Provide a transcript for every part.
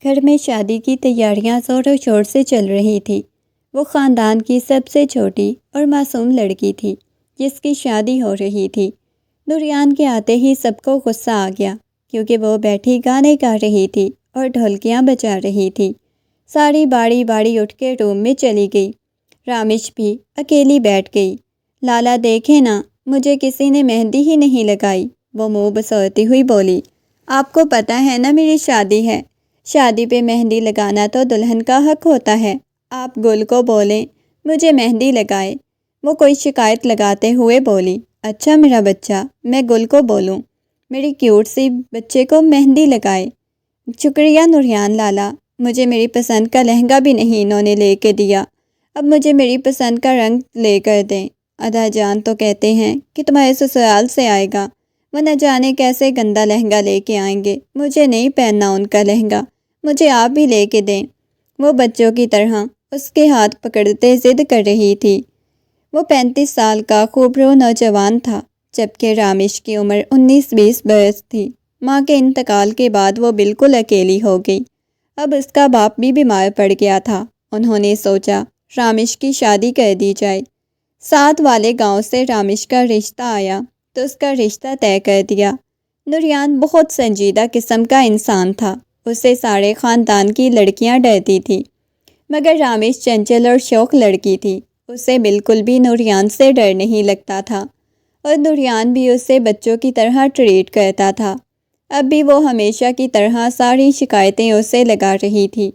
گھر میں شادی کی تیاریاں زور و شور سے چل رہی تھی۔ وہ خاندان کی سب سے چھوٹی اور معصوم لڑکی تھی جس کی شادی ہو رہی تھی۔ نوریان کے آتے ہی سب کو غصہ آ گیا کیونکہ وہ بیٹھی گانے گا رہی تھی اور ڈھولکیاں بجا رہی تھی۔ ساری باڑی باڑی اٹھ کے روم میں چلی گئی۔ رامش بھی اکیلی بیٹھ گئی۔ لالا دیکھے نا، مجھے کسی نے مہندی ہی نہیں لگائی، وہ منہ بسوتی ہوئی بولی۔ آپ کو پتہ ہے نا میری شادی ہے، شادی پہ مہندی لگانا تو دلہن کا حق ہوتا ہے۔ آپ گل کو بولیں مجھے مہندی لگائے۔ وہ کوئی شکایت لگاتے ہوئے بولی۔ اچھا میرا بچہ، میں گل کو بولوں میری کیوٹ سی بچے کو مہندی لگائے۔ شکریہ نوریان لالا، مجھے میری پسند کا لہنگا بھی نہیں انہوں نے لے کے دیا، اب مجھے میری پسند کا رنگ لے کر دیں۔ ادا جان تو کہتے ہیں کہ تمہارے سسرال سے آئے گا، وہ نہ جانے کیسے گندا لہنگا لے کے آئیں گے، مجھے نہیں پہننا ان کا لہنگا، مجھے آپ بھی لے کے دیں۔ وہ بچوں کی طرح اس کے ہاتھ پکڑتے ضد کر رہی تھی۔ وہ 35 سال کا خوبرو نوجوان تھا جبکہ رامش کی عمر 19-20 برس تھی۔ ماں کے انتقال کے بعد وہ بالکل اکیلی ہو گئی۔ اب اس کا باپ بھی بیمار پڑ گیا تھا۔ انہوں نے سوچا رامش کی شادی کر دی جائے۔ ساتھ والے گاؤں سے رامش کا رشتہ آیا تو اس کا رشتہ طے کر دیا۔ نوریان بہت سنجیدہ قسم کا انسان تھا، اسے سارے خاندان کی لڑکیاں ڈرتی تھی، مگر رامش چنچل اور شوخ لڑکی تھی، اسے بالکل بھی نوریان سے ڈر نہیں لگتا تھا اور نوریان بھی اسے بچوں کی طرح ٹریٹ کرتا تھا۔ اب بھی وہ ہمیشہ کی طرح ساری شکایتیں اسے لگا رہی تھی۔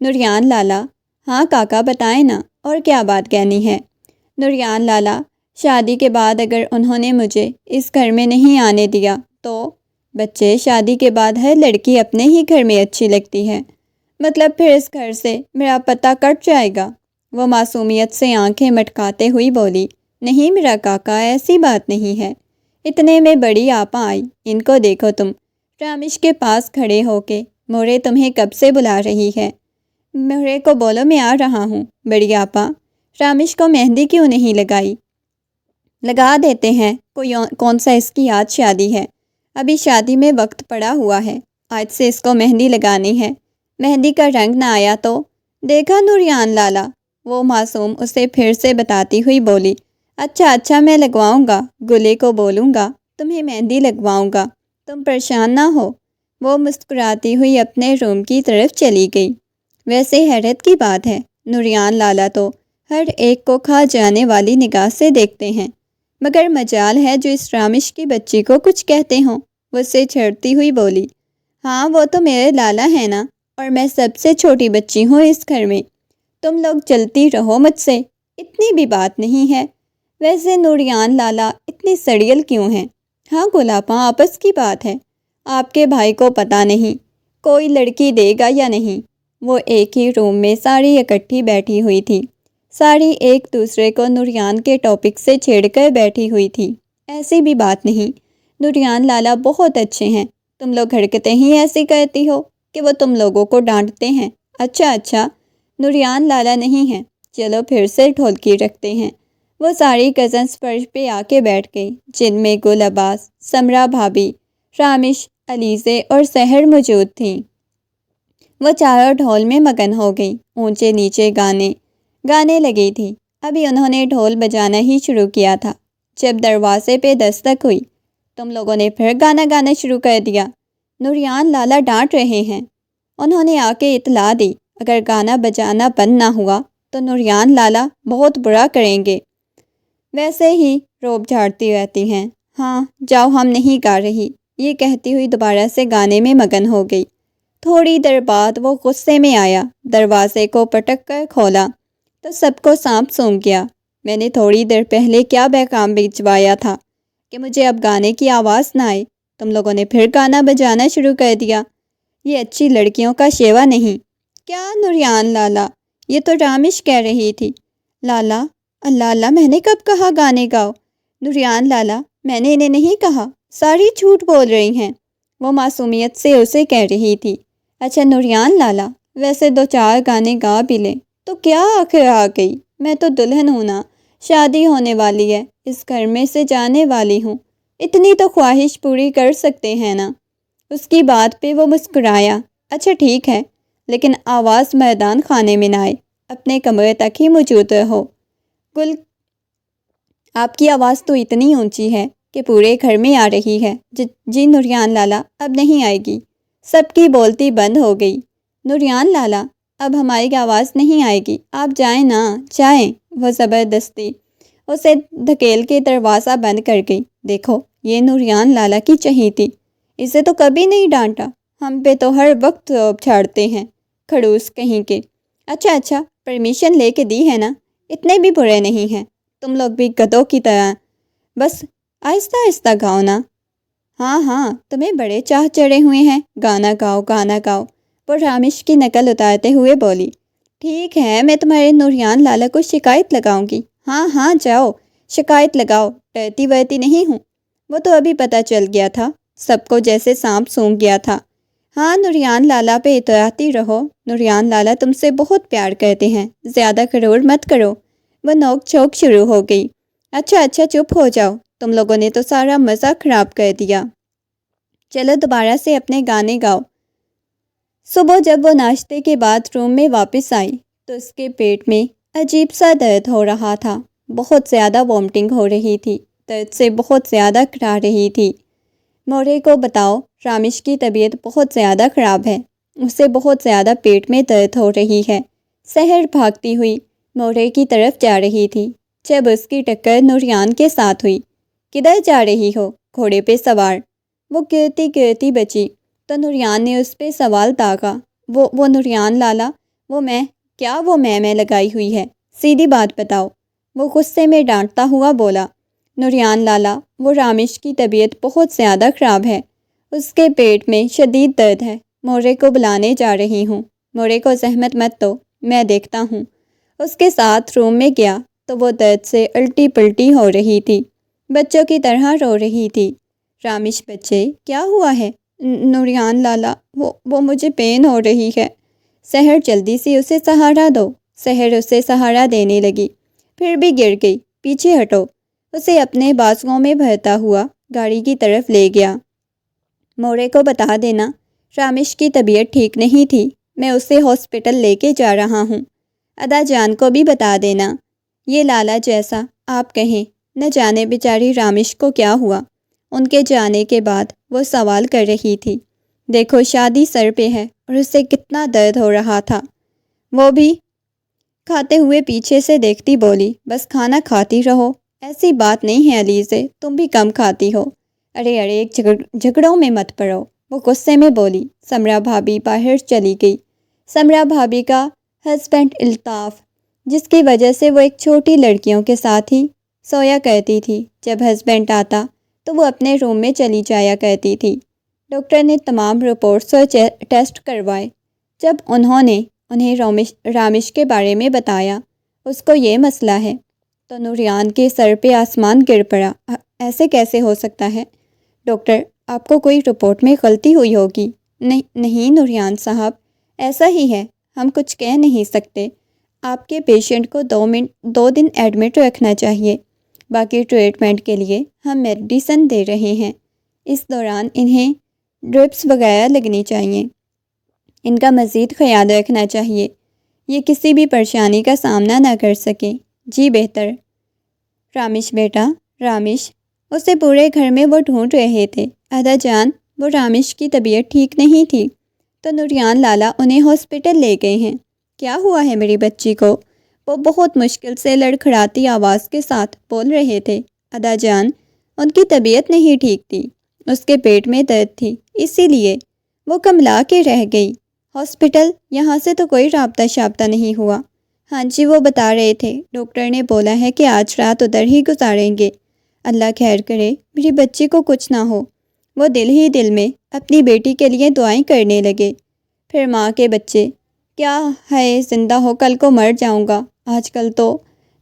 نوریان لالا، ہاں کاکا بتائیں نا، اور کیا بات کہنی ہے؟ نوریان لالا، شادی کے بعد اگر انہوں نے مجھے اس گھر میں نہیں آنے دیا تو؟ بچے، شادی کے بعد ہر لڑکی اپنے ہی گھر میں اچھی لگتی ہے، مطلب پھر اس گھر سے میرا پتہ کٹ جائے گا؟ وہ معصومیت سے آنکھیں مٹکاتے ہوئی بولی۔ نہیں میرا کاکا، ایسی بات نہیں ہے۔ اتنے میں بڑی آپا آئی، ان کو دیکھو تم۔ رامش کے پاس کھڑے ہو کے، مورے تمہیں کب سے بلا رہی ہے؟ مورے کو بولو میں آ رہا ہوں۔ بڑی آپا، رامش کو مہندی کیوں نہیں لگائی؟ لگا دیتے ہیں، کون سا اس کی آج شادی ہے، ابھی شادی میں وقت پڑا ہوا ہے، آج سے اس کو مہندی لگانی ہے، مہندی کا رنگ نہ آیا تو؟ دیکھا نوریان لالا، وہ معصوم اسے پھر سے بتاتی ہوئی بولی۔ اچھا میں لگواؤں گا، گلے کو بولوں گا تمہیں مہندی لگواؤں گا، تم پریشان نہ ہو۔ وہ مسکراتی ہوئی اپنے روم کی طرف چلی گئی۔ ویسے حیرت کی بات ہے، نوریان لالا تو ہر ایک کو کھا جانے والی نگاہ سے دیکھتے ہیں، مگر مجال ہے جو اس رامش کی بچی کو کچھ کہتے ہوں۔ وہ اسے چھیڑتی ہوئی بولی۔ ہاں وہ تو میرے لالا ہے نا، اور میں سب سے چھوٹی بچی ہوں اس گھر میں، تم لوگ چلتی رہو مجھ سے، اتنی بھی بات نہیں ہے۔ ویسے نوریان لالا اتنی سڑیل کیوں ہیں؟ ہاں گلاپاں، آپس کی بات ہے، آپ کے بھائی کو پتہ نہیں کوئی لڑکی دے گا یا نہیں۔ وہ ایک ہی روم میں ساری اکٹھی بیٹھی ہوئی تھی، ساری ایک دوسرے کو نوریان کے ٹاپک سے چھیڑ کر بیٹھی ہوئی تھی۔ ایسی بھی بات نہیں، نوریان لالا بہت اچھے ہیں، تم لوگ حرکتیں ہی ایسی کرتی ہو کہ وہ تم لوگوں کو ڈانٹتے ہیں۔ اچھا، نوریان لالا نہیں ہیں، چلو پھر سے ڈھولکی رکھتے ہیں۔ وہ ساری کزنس فرش پہ آ کے بیٹھ گئی، جن میں گل عباس، سمرا بھابھی، رامش، علیزے اور سحر موجود تھیں۔ وہ چاروں ڈھول میں مگن ہو گئی، اونچے نیچے گانے لگی تھی۔ ابھی انہوں نے ڈھول بجانا ہی شروع کیا تھا جب دروازے پہ دستک ہوئی۔ تم لوگوں نے پھر گانا گانا شروع کر دیا، نوریان لالا ڈانٹ رہے ہیں۔ انہوں نے آ کے اطلاع دی، اگر گانا بجانا بند نہ ہوا تو نوریان لالا بہت برا کریں گے، ویسے ہی روب جھاڑتی رہتی ہیں۔ ہاں جاؤ، ہم نہیں گا رہی، یہ کہتی ہوئی دوبارہ سے گانے میں مگن ہو گئی۔ تھوڑی دیر بعد وہ غصے میں آیا، دروازے کو پٹک کر کھولا تو سب کو سانپ سونگھ گیا۔ میں نے تھوڑی دیر پہلے کیا پیغام بھجوایا تھا کہ مجھے اب گانے کی آواز نہ آئے، تم لوگوں نے پھر گانا بجانا شروع کر دیا، یہ اچھی لڑکیوں کا شیوا نہیں۔ کیا نوریان لالا، یہ تو رامش کہہ رہی تھی۔ لالا، اللہ میں نے کب کہا گانے گاؤ؟ نوریان لالا، میں نے انہیں نہیں کہا، ساری جھوٹ بول رہی ہیں، وہ معصومیت سے اسے کہہ رہی تھی۔ اچھا نوریان لالا، ویسے 2-4 گانے گا بھی لیں تو کیا آخر آ گئی، میں تو دلہن ہوں نا، شادی ہونے والی ہے، اس گھر میں سے جانے والی ہوں، اتنی تو خواہش پوری کر سکتے ہیں نا۔ اس کی بات پہ وہ مسکرایا۔ اچھا ٹھیک ہے، لیکن آواز میدان خانے میں نہ آئے، اپنے کمرے تک ہی موجود رہو۔ گل، آپ کی آواز تو اتنی اونچی ہے کہ پورے گھر میں آ رہی ہے۔ جی نوریان لالا، اب نہیں آئے گی۔ سب کی بولتی بند ہو گئی۔ نوریان لالا، اب ہماری آواز نہیں آئے گی، آپ جائیں نا، جائیں۔ وہ زبردستی اسے دھکیل کے دروازہ بند کر گئی۔ دیکھو، یہ نوریان لالا کی چہیتی، اسے تو کبھی نہیں ڈانٹا، ہم پہ تو ہر وقت چھاڑتے ہیں، کھڑوس کہیں کے۔ اچھا، پرمیشن لے کے دی ہے نا، اتنے بھی برے نہیں ہیں، تم لوگ بھی گدھوں کی طرح، بس آہستہ آہستہ گاؤ نا۔ ہاں، تمہیں بڑے چاہ چڑھے ہوئے ہیں، گانا گاؤ، گانا گاؤ، وہ رامش کی نقل اتارتے ہوئے بولی۔ ٹھیک ہے، میں تمہارے نوریان لالا کو شکایت لگاؤں گی۔ ہاں، جاؤ، شکایت لگاؤ، ڈرتی ورتی نہیں ہوں، وہ تو ابھی پتہ چل گیا تھا، سب کو جیسے سانپ سونگھ گیا تھا۔ ہاں، نوریان لالا پہ اتراتی رہو، نوریان لالا تم سے بہت پیار کرتے ہیں، زیادہ غرور مت کرو۔ وہ نوک جھوک شروع ہو گئی۔ اچھا، چپ ہو جاؤ، تم لوگوں نے تو سارا مزہ خراب کر دیا، چلو دوبارہ سے اپنے گانے گاؤ۔ صبح جب وہ ناشتے کے بعد روم میں واپس آئی تو اس کے پیٹ میں عجیب سا درد ہو رہا تھا، بہت زیادہ وامٹنگ ہو رہی تھی، درد سے بہت زیادہ کرا رہی تھی۔ مورے کو بتاؤ، رامش کی طبیعت بہت زیادہ خراب ہے، اسے بہت زیادہ پیٹ میں درد ہو رہی ہے۔ سحر بھاگتی ہوئی مورے کی طرف جا رہی تھی جب اس کی ٹکر نوریان کے ساتھ ہوئی۔ کدھر جا رہی ہو؟ گھوڑے پہ سوار، وہ گرتی بچی تو نوریان نے اس پہ سوال داغا۔ وہ نوریان لالا، وہ میں لگائی ہوئی ہے، سیدھی بات بتاؤ، وہ غصے میں ڈانٹتا ہوا بولا۔ نوریان لالا، وہ رامش کی طبیعت بہت زیادہ خراب ہے، اس کے پیٹ میں شدید درد ہے، مورے کو بلانے جا رہی ہوں، مورے کو زحمت مت دو، میں دیکھتا ہوں۔ اس کے ساتھ روم میں گیا تو وہ درد سے الٹی پلٹی ہو رہی تھی، بچوں کی طرح رو رہی تھی۔ رامش بچے، کیا ہوا ہے؟ نوریان لالا، وہ مجھے پین ہو رہی ہے۔ سحر، جلدی سے اسے سہارا دو۔ سحر اسے سہارا دینے لگی، پھر بھی گر گئی۔ پیچھے ہٹو، اسے اپنے بازوؤں میں بھرتا ہوا گاڑی کی طرف لے گیا۔ مورے کو بتا دینا، رامش کی طبیعت ٹھیک نہیں تھی، میں اسے ہاسپٹل لے کے جا رہا ہوں۔ ادا جان کو بھی بتا دینا، یہ لالا جیسا آپ کہیں، نہ جانے بیچاری رامش کو کیا ہوا۔ ان کے جانے کے بعد وہ سوال کر رہی تھی، دیکھو شادی سر پہ ہے اور اسے کتنا درد ہو رہا تھا۔ وہ بھی کھاتے ہوئے پیچھے سے دیکھتی بولی، بس کھانا کھاتی رہو، ایسی بات نہیں ہے علیزے، تم بھی کم کھاتی ہو۔ ارے جھگڑوں میں مت پڑو، وہ غصے میں بولی۔ سمرا بھابھی باہر چلی گئی۔ سمرا بھابھی کا ہسبینڈ الطاف، جس کی وجہ سے وہ ایک چھوٹی لڑکیوں کے ساتھ ہی سویا کرتی تھی، جب ہسبینڈ آتا تو وہ اپنے روم میں چلی جایا کرتی تھی۔ ڈاکٹر نے تمام رپورٹس اور ٹیسٹ کروائے۔ جب انہیں رامش کے بارے میں بتایا، اس کو یہ مسئلہ ہے، تو نوریان کے سر پہ آسمان گر پڑا۔ ایسے کیسے ہو سکتا ہے؟ ڈاکٹر، آپ کو کوئی رپورٹ میں غلطی ہوئی ہوگی۔ نہیں نوریان صاحب، ایسا ہی ہے، ہم کچھ کہہ نہیں سکتے۔ آپ کے پیشنٹ کو 2 دن ایڈمٹ رکھنا چاہیے، باقی ٹریٹمنٹ کے لیے ہم میڈیسن دے رہے ہیں، اس دوران انہیں ڈرپس وغیرہ لگنی چاہیے، ان کا مزید خیال رکھنا چاہیے، یہ کسی بھی پریشانی کا سامنا نہ کر سکیں۔ جی بہتر۔ رامش بیٹا، رامش، اسے پورے گھر میں وہ ڈھونڈ رہے تھے۔ ادا جان، وہ رامش کی طبیعت ٹھیک نہیں تھی تو نوریان لالا انہیں ہاسپٹل لے گئے ہیں۔ کیا ہوا ہے میری بچی کو؟ وہ بہت مشکل سے لڑکھڑاتی آواز کے ساتھ بول رہے تھے۔ ادا جان، ان کی طبیعت نہیں ٹھیک تھی، اس کے پیٹ میں درد تھی، اسی لیے وہ کملا کے رہ گئی۔ ہاسپٹل؟ یہاں سے تو کوئی رابطہ شابطہ نہیں ہوا۔ ہاں جی، وہ بتا رہے تھے، ڈاکٹر نے بولا ہے کہ آج رات ادھر ہی گزاریں گے۔ اللہ خیر کرے، میری بچی کو کچھ نہ ہو۔ وہ دل ہی دل میں اپنی بیٹی کے لیے دعائیں کرنے لگے۔ پھر ماں کے بچے، کیا ہے زندہ ہو کل کو مر جاؤں گا۔ آج کل تو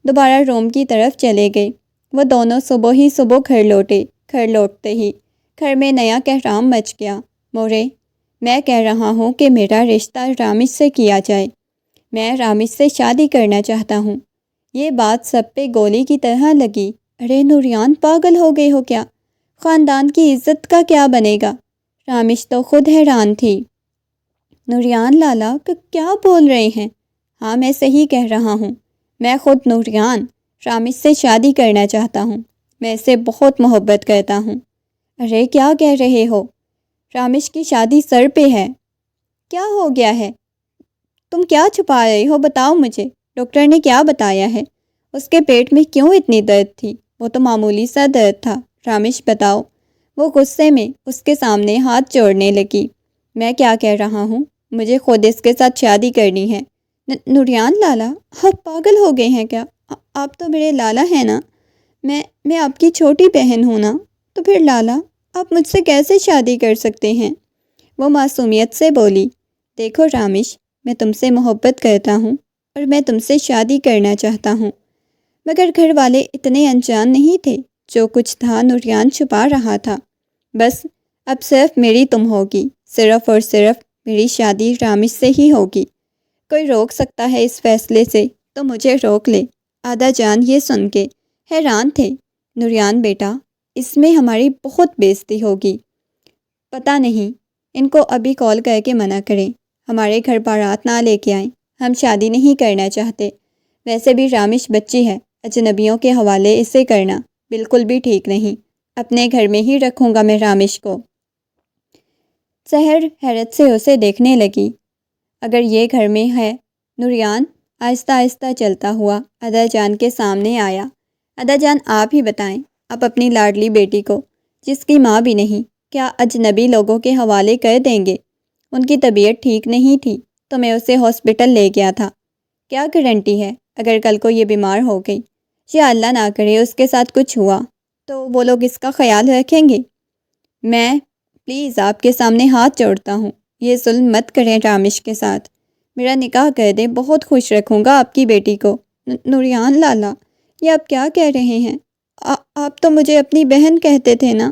دوبارہ روم کی طرف چلے گئے۔ وہ دونوں صبح گھر لوٹے۔ گھر لوٹتے ہی گھر میں نیا کہرام مچ گیا۔ مورے، میں کہہ رہا ہوں کہ میرا رشتہ رامش سے کیا جائے، میں رامش سے شادی کرنا چاہتا ہوں۔ یہ بات سب پہ گولی کی طرح لگی۔ ارے نوریان، پاگل ہو گئے ہو کیا؟ خاندان کی عزت کا کیا بنے گا؟ رامش تو خود حیران تھی۔ نوریان لالا کیا بول رہے ہیں؟ ہاں میں صحیح کہہ رہا ہوں، میں خود نوریان رامش سے شادی کرنا چاہتا ہوں، میں اسے بہت محبت کرتا ہوں۔ ارے کیا کہہ رہے ہو؟ رامش کی شادی سر پہ ہے۔ کیا ہو گیا ہے؟ تم کیا چھپا رہے ہو؟ بتاؤ مجھے، ڈاکٹر نے کیا بتایا ہے؟ اس کے پیٹ میں کیوں اتنی درد تھی؟ وہ تو معمولی سا درد تھا۔ رامش بتاؤ۔ وہ غصے میں اس کے سامنے ہاتھ جوڑنے لگی۔ میں کیا کہہ رہا ہوں؟ مجھے خود اس کے ساتھ شادی کرنی ہے۔ نوریان لالا، آپ پاگل ہو گئے ہیں کیا؟ آپ تو میرے لالا ہیں نا، میں آپ کی چھوٹی بہن ہوں نا، تو پھر لالا آپ مجھ سے کیسے شادی کر سکتے ہیں؟ وہ معصومیت سے بولی۔ دیکھو رامش، میں تم سے محبت کرتا ہوں اور میں تم سے شادی کرنا چاہتا ہوں، مگر گھر والے اتنے انجان نہیں تھے۔ جو کچھ تھا نوریان چھپا رہا تھا۔ بس اب صرف میری تم ہوگی، صرف اور صرف میری شادی رامش سے ہی ہوگی۔ کوئی روک سکتا ہے اس فیصلے سے تو مجھے روک لے۔ آدا جان یہ سن کے حیران تھے۔ نوریان بیٹا، اس میں ہماری بہت بےعزتی ہوگی۔ پتہ نہیں، ان کو ابھی کال کر کے منع کریں، ہمارے گھر بارات نہ لے کے آئیں، ہم شادی نہیں کرنا چاہتے۔ ویسے بھی رامش بچی ہے، اجنبیوں کے حوالے اسے کرنا بالکل بھی ٹھیک نہیں۔ اپنے گھر میں ہی رکھوں گا میں رامش کو۔ سحر حیرت سے اسے دیکھنے لگی۔ اگر یہ گھر میں ہے؟ نوریان آہستہ آہستہ چلتا ہوا ادا جان کے سامنے آیا۔ ادا جان آپ ہی بتائیں، آپ اپنی لاڈلی بیٹی کو، جس کی ماں بھی نہیں، کیا اجنبی لوگوں کے حوالے کر دیں گے؟ ان کی طبیعت ٹھیک نہیں تھی تو میں اسے ہاسپٹل لے گیا تھا۔ کیا گارنٹی ہے اگر کل کو یہ بیمار ہو گئی، یا اللہ نہ کرے اس کے ساتھ کچھ ہوا، تو وہ لوگ اس کا خیال رکھیں گے؟ میں پلیز آپ کے سامنے ہاتھ جوڑتا ہوں، یہ ظلم مت کریں رامش کے ساتھ، میرا نکاح کر دیں، بہت خوش رکھوں گا آپ کی بیٹی کو۔ نوریان لالا، یہ آپ کیا کہہ رہے ہیں؟ آپ تو مجھے اپنی بہن کہتے تھے نا،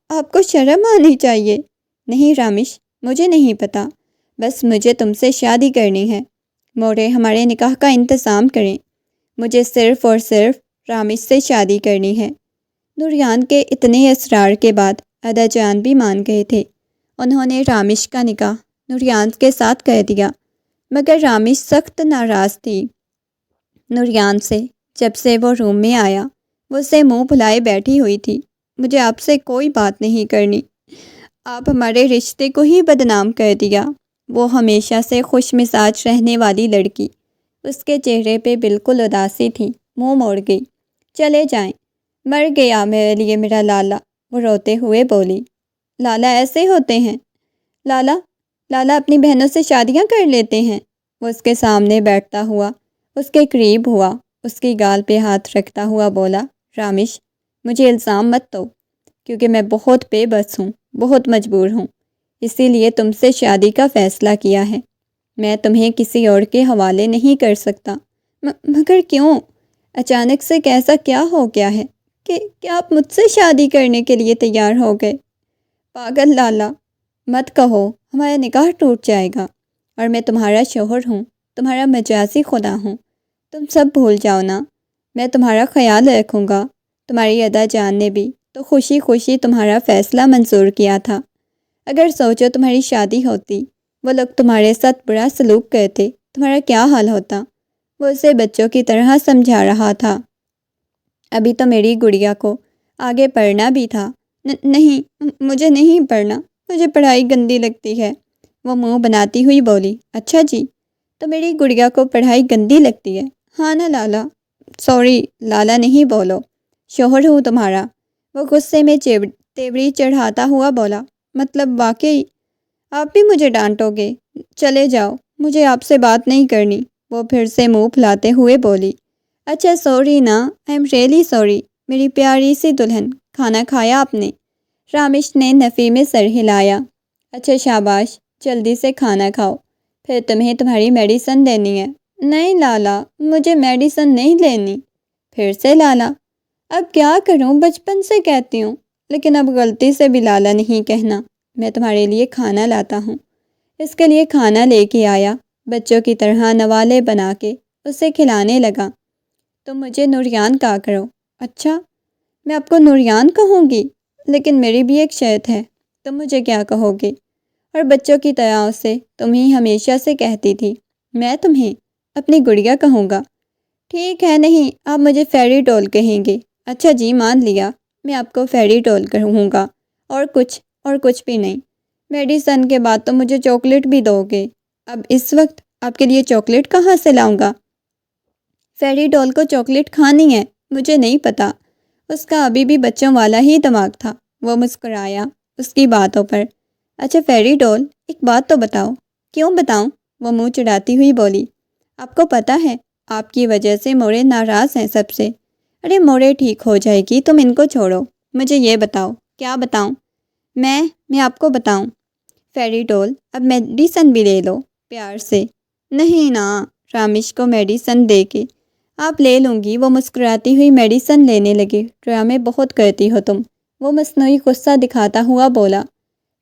آپ کو شرم آنی چاہیے۔ نہیں رامش، مجھے نہیں پتا، بس مجھے تم سے شادی کرنی ہے۔ مورے ہمارے نکاح کا انتظام کریں، مجھے صرف اور صرف رامش سے شادی کرنی ہے۔ نوریان کے اتنے اصرار کے بعد ادا جان بھی مان گئے تھے۔ انہوں نے رامش کا نکاح نوریان کے ساتھ کر دیا، مگر رامش سخت ناراض تھی نوریان سے۔ جب سے وہ روم میں آیا، وہ اسے منہ پھلائے بیٹھی ہوئی تھی۔ مجھے آپ سے کوئی بات نہیں کرنی، آپ ہمارے رشتے کو ہی بدنام کر دیا۔ وہ ہمیشہ سے خوش مزاج رہنے والی لڑکی، اس کے چہرے پہ بالکل اداسی تھی، منہ موڑ گئی۔ چلے جائیں، مر گیا میرے لیے میرا لالا، وہ روتے ہوئے بولی۔ لالا ایسے ہوتے ہیں؟ لالا اپنی بہنوں سے شادیاں کر لیتے ہیں؟ وہ اس کے سامنے بیٹھتا ہوا اس کے قریب ہوا، اس کی گال پہ ہاتھ رکھتا ہوا بولا۔ رامش، مجھے الزام مت دو، کیونکہ میں بہت بے بس ہوں، بہت مجبور ہوں، اسی لیے تم سے شادی کا فیصلہ کیا ہے۔ میں تمہیں کسی اور کے حوالے نہیں کر سکتا۔ مگر کیوں؟ اچانک سے کیسا کیا ہو گیا ہے کہ آپ مجھ سے شادی کرنے کے لیے تیار ہو گئے؟ پاگل لالا، مت کہو، ہمارا نکاح ٹوٹ جائے گا، اور میں تمہارا شوہر ہوں، تمہارا مجازی خدا ہوں، تم سب بھول جاؤ نا، میں تمہارا خیال رکھوں گا۔ تمہاری ادا جان نے بھی تو خوشی خوشی تمہارا فیصلہ منظور کیا تھا۔ اگر سوچو تمہاری شادی ہوتی، وہ لوگ تمہارے ساتھ برا سلوک کرتے، تمہارا کیا حال ہوتا؟ وہ اسے بچوں کی طرح سمجھا رہا تھا۔ ابھی تو میری گڑیا کو آگے پڑھنا بھی تھا۔ نہیں، مجھے نہیں پڑھنا، مجھے پڑھائی گندی لگتی ہے، وہ منہ بناتی ہوئی بولی۔ اچھا جی، تو میری گڑیا کو پڑھائی گندی لگتی ہے؟ ہاں نا لالا، سوری لالا نہیں بولو، شوہر ہوں تمہارا۔ وہ غصے میں تیوری چڑھاتا ہوا بولا۔ مطلب واقعی آپ بھی مجھے ڈانٹو گے؟ چلے جاؤ، مجھے آپ سے بات نہیں کرنی، وہ پھر سے منہ پھلاتے ہوئے بولی۔ اچھا سوری نا، آئی ایم ریئلی سوری، میری پیاری سی دلہن، کھانا کھایا آپ نے؟ رامش نے نفی میں سر ہلایا۔ اچھا شاباش، جلدی سے کھانا کھاؤ، پھر تمہیں تمہاری میڈیسن لینی ہے۔ نہیں لالا، مجھے میڈیسن نہیں لینی۔ پھر سے لالا، اب کیا کروں، بچپن سے کہتی ہوں، لیکن اب غلطی سے بھی لالا نہیں کہنا۔ میں تمہارے لیے کھانا لاتا ہوں۔ اس کے لیے کھانا لے کے آیا، بچوں کی طرح نوالے بنا کے اسے کھلانے لگا۔ تم مجھے نوریان کہا کرو۔ اچھا، میں آپ کو نوریان کہوں گی، لیکن میری بھی ایک شرط ہے۔ تم مجھے کیا کہو گے؟ اور بچوں کی طرح اسے تم ہی ہمیشہ سے کہتی تھی۔ میں تمہیں اپنی گڑیا کہوں گا؟ ٹھیک ہے، نہیں، آپ مجھے فیری ڈول کہیں گے۔ اچھا جی، مان لیا، میں آپ کو فیری ڈول کہوں گا، اور کچھ بھی نہیں۔ میڈیسن کے بعد تو مجھے چاکلیٹ بھی دو گے۔ اب اس وقت آپ کے لیے چاکلیٹ کہاں سے لاؤں گا؟ فیری ڈول کو چاکلیٹ کھانی ہے؟ مجھے نہیں پتا۔ اس کا ابھی بھی بچوں والا ہی دماغ تھا۔ وہ مسکرایا اس کی باتوں پر۔ اچھا فیری ڈول، ایک بات تو بتاؤ۔ کیوں بتاؤں؟ وہ منہ چڑھاتی ہوئی بولی۔ آپ کو پتہ ہے آپ کی وجہ سے موڑے ناراض ہیں سب سے۔ ارے موڑے ٹھیک ہو جائے گی، تم ان کو چھوڑو۔ مجھے یہ بتاؤ۔ کیا بتاؤں؟ میں آپ کو بتاؤں۔ فیری ڈول، اب میڈیسن بھی لے لو، پیار سے۔ نہیں نا، رامیش کو میڈیسن دے کے آپ لے لوں گی۔ وہ مسکراتی ہوئی میڈیسن لینے لگی۔ ڈرامے بہت کرتی ہو تم، وہ مصنوعی غصہ دکھاتا ہوا بولا،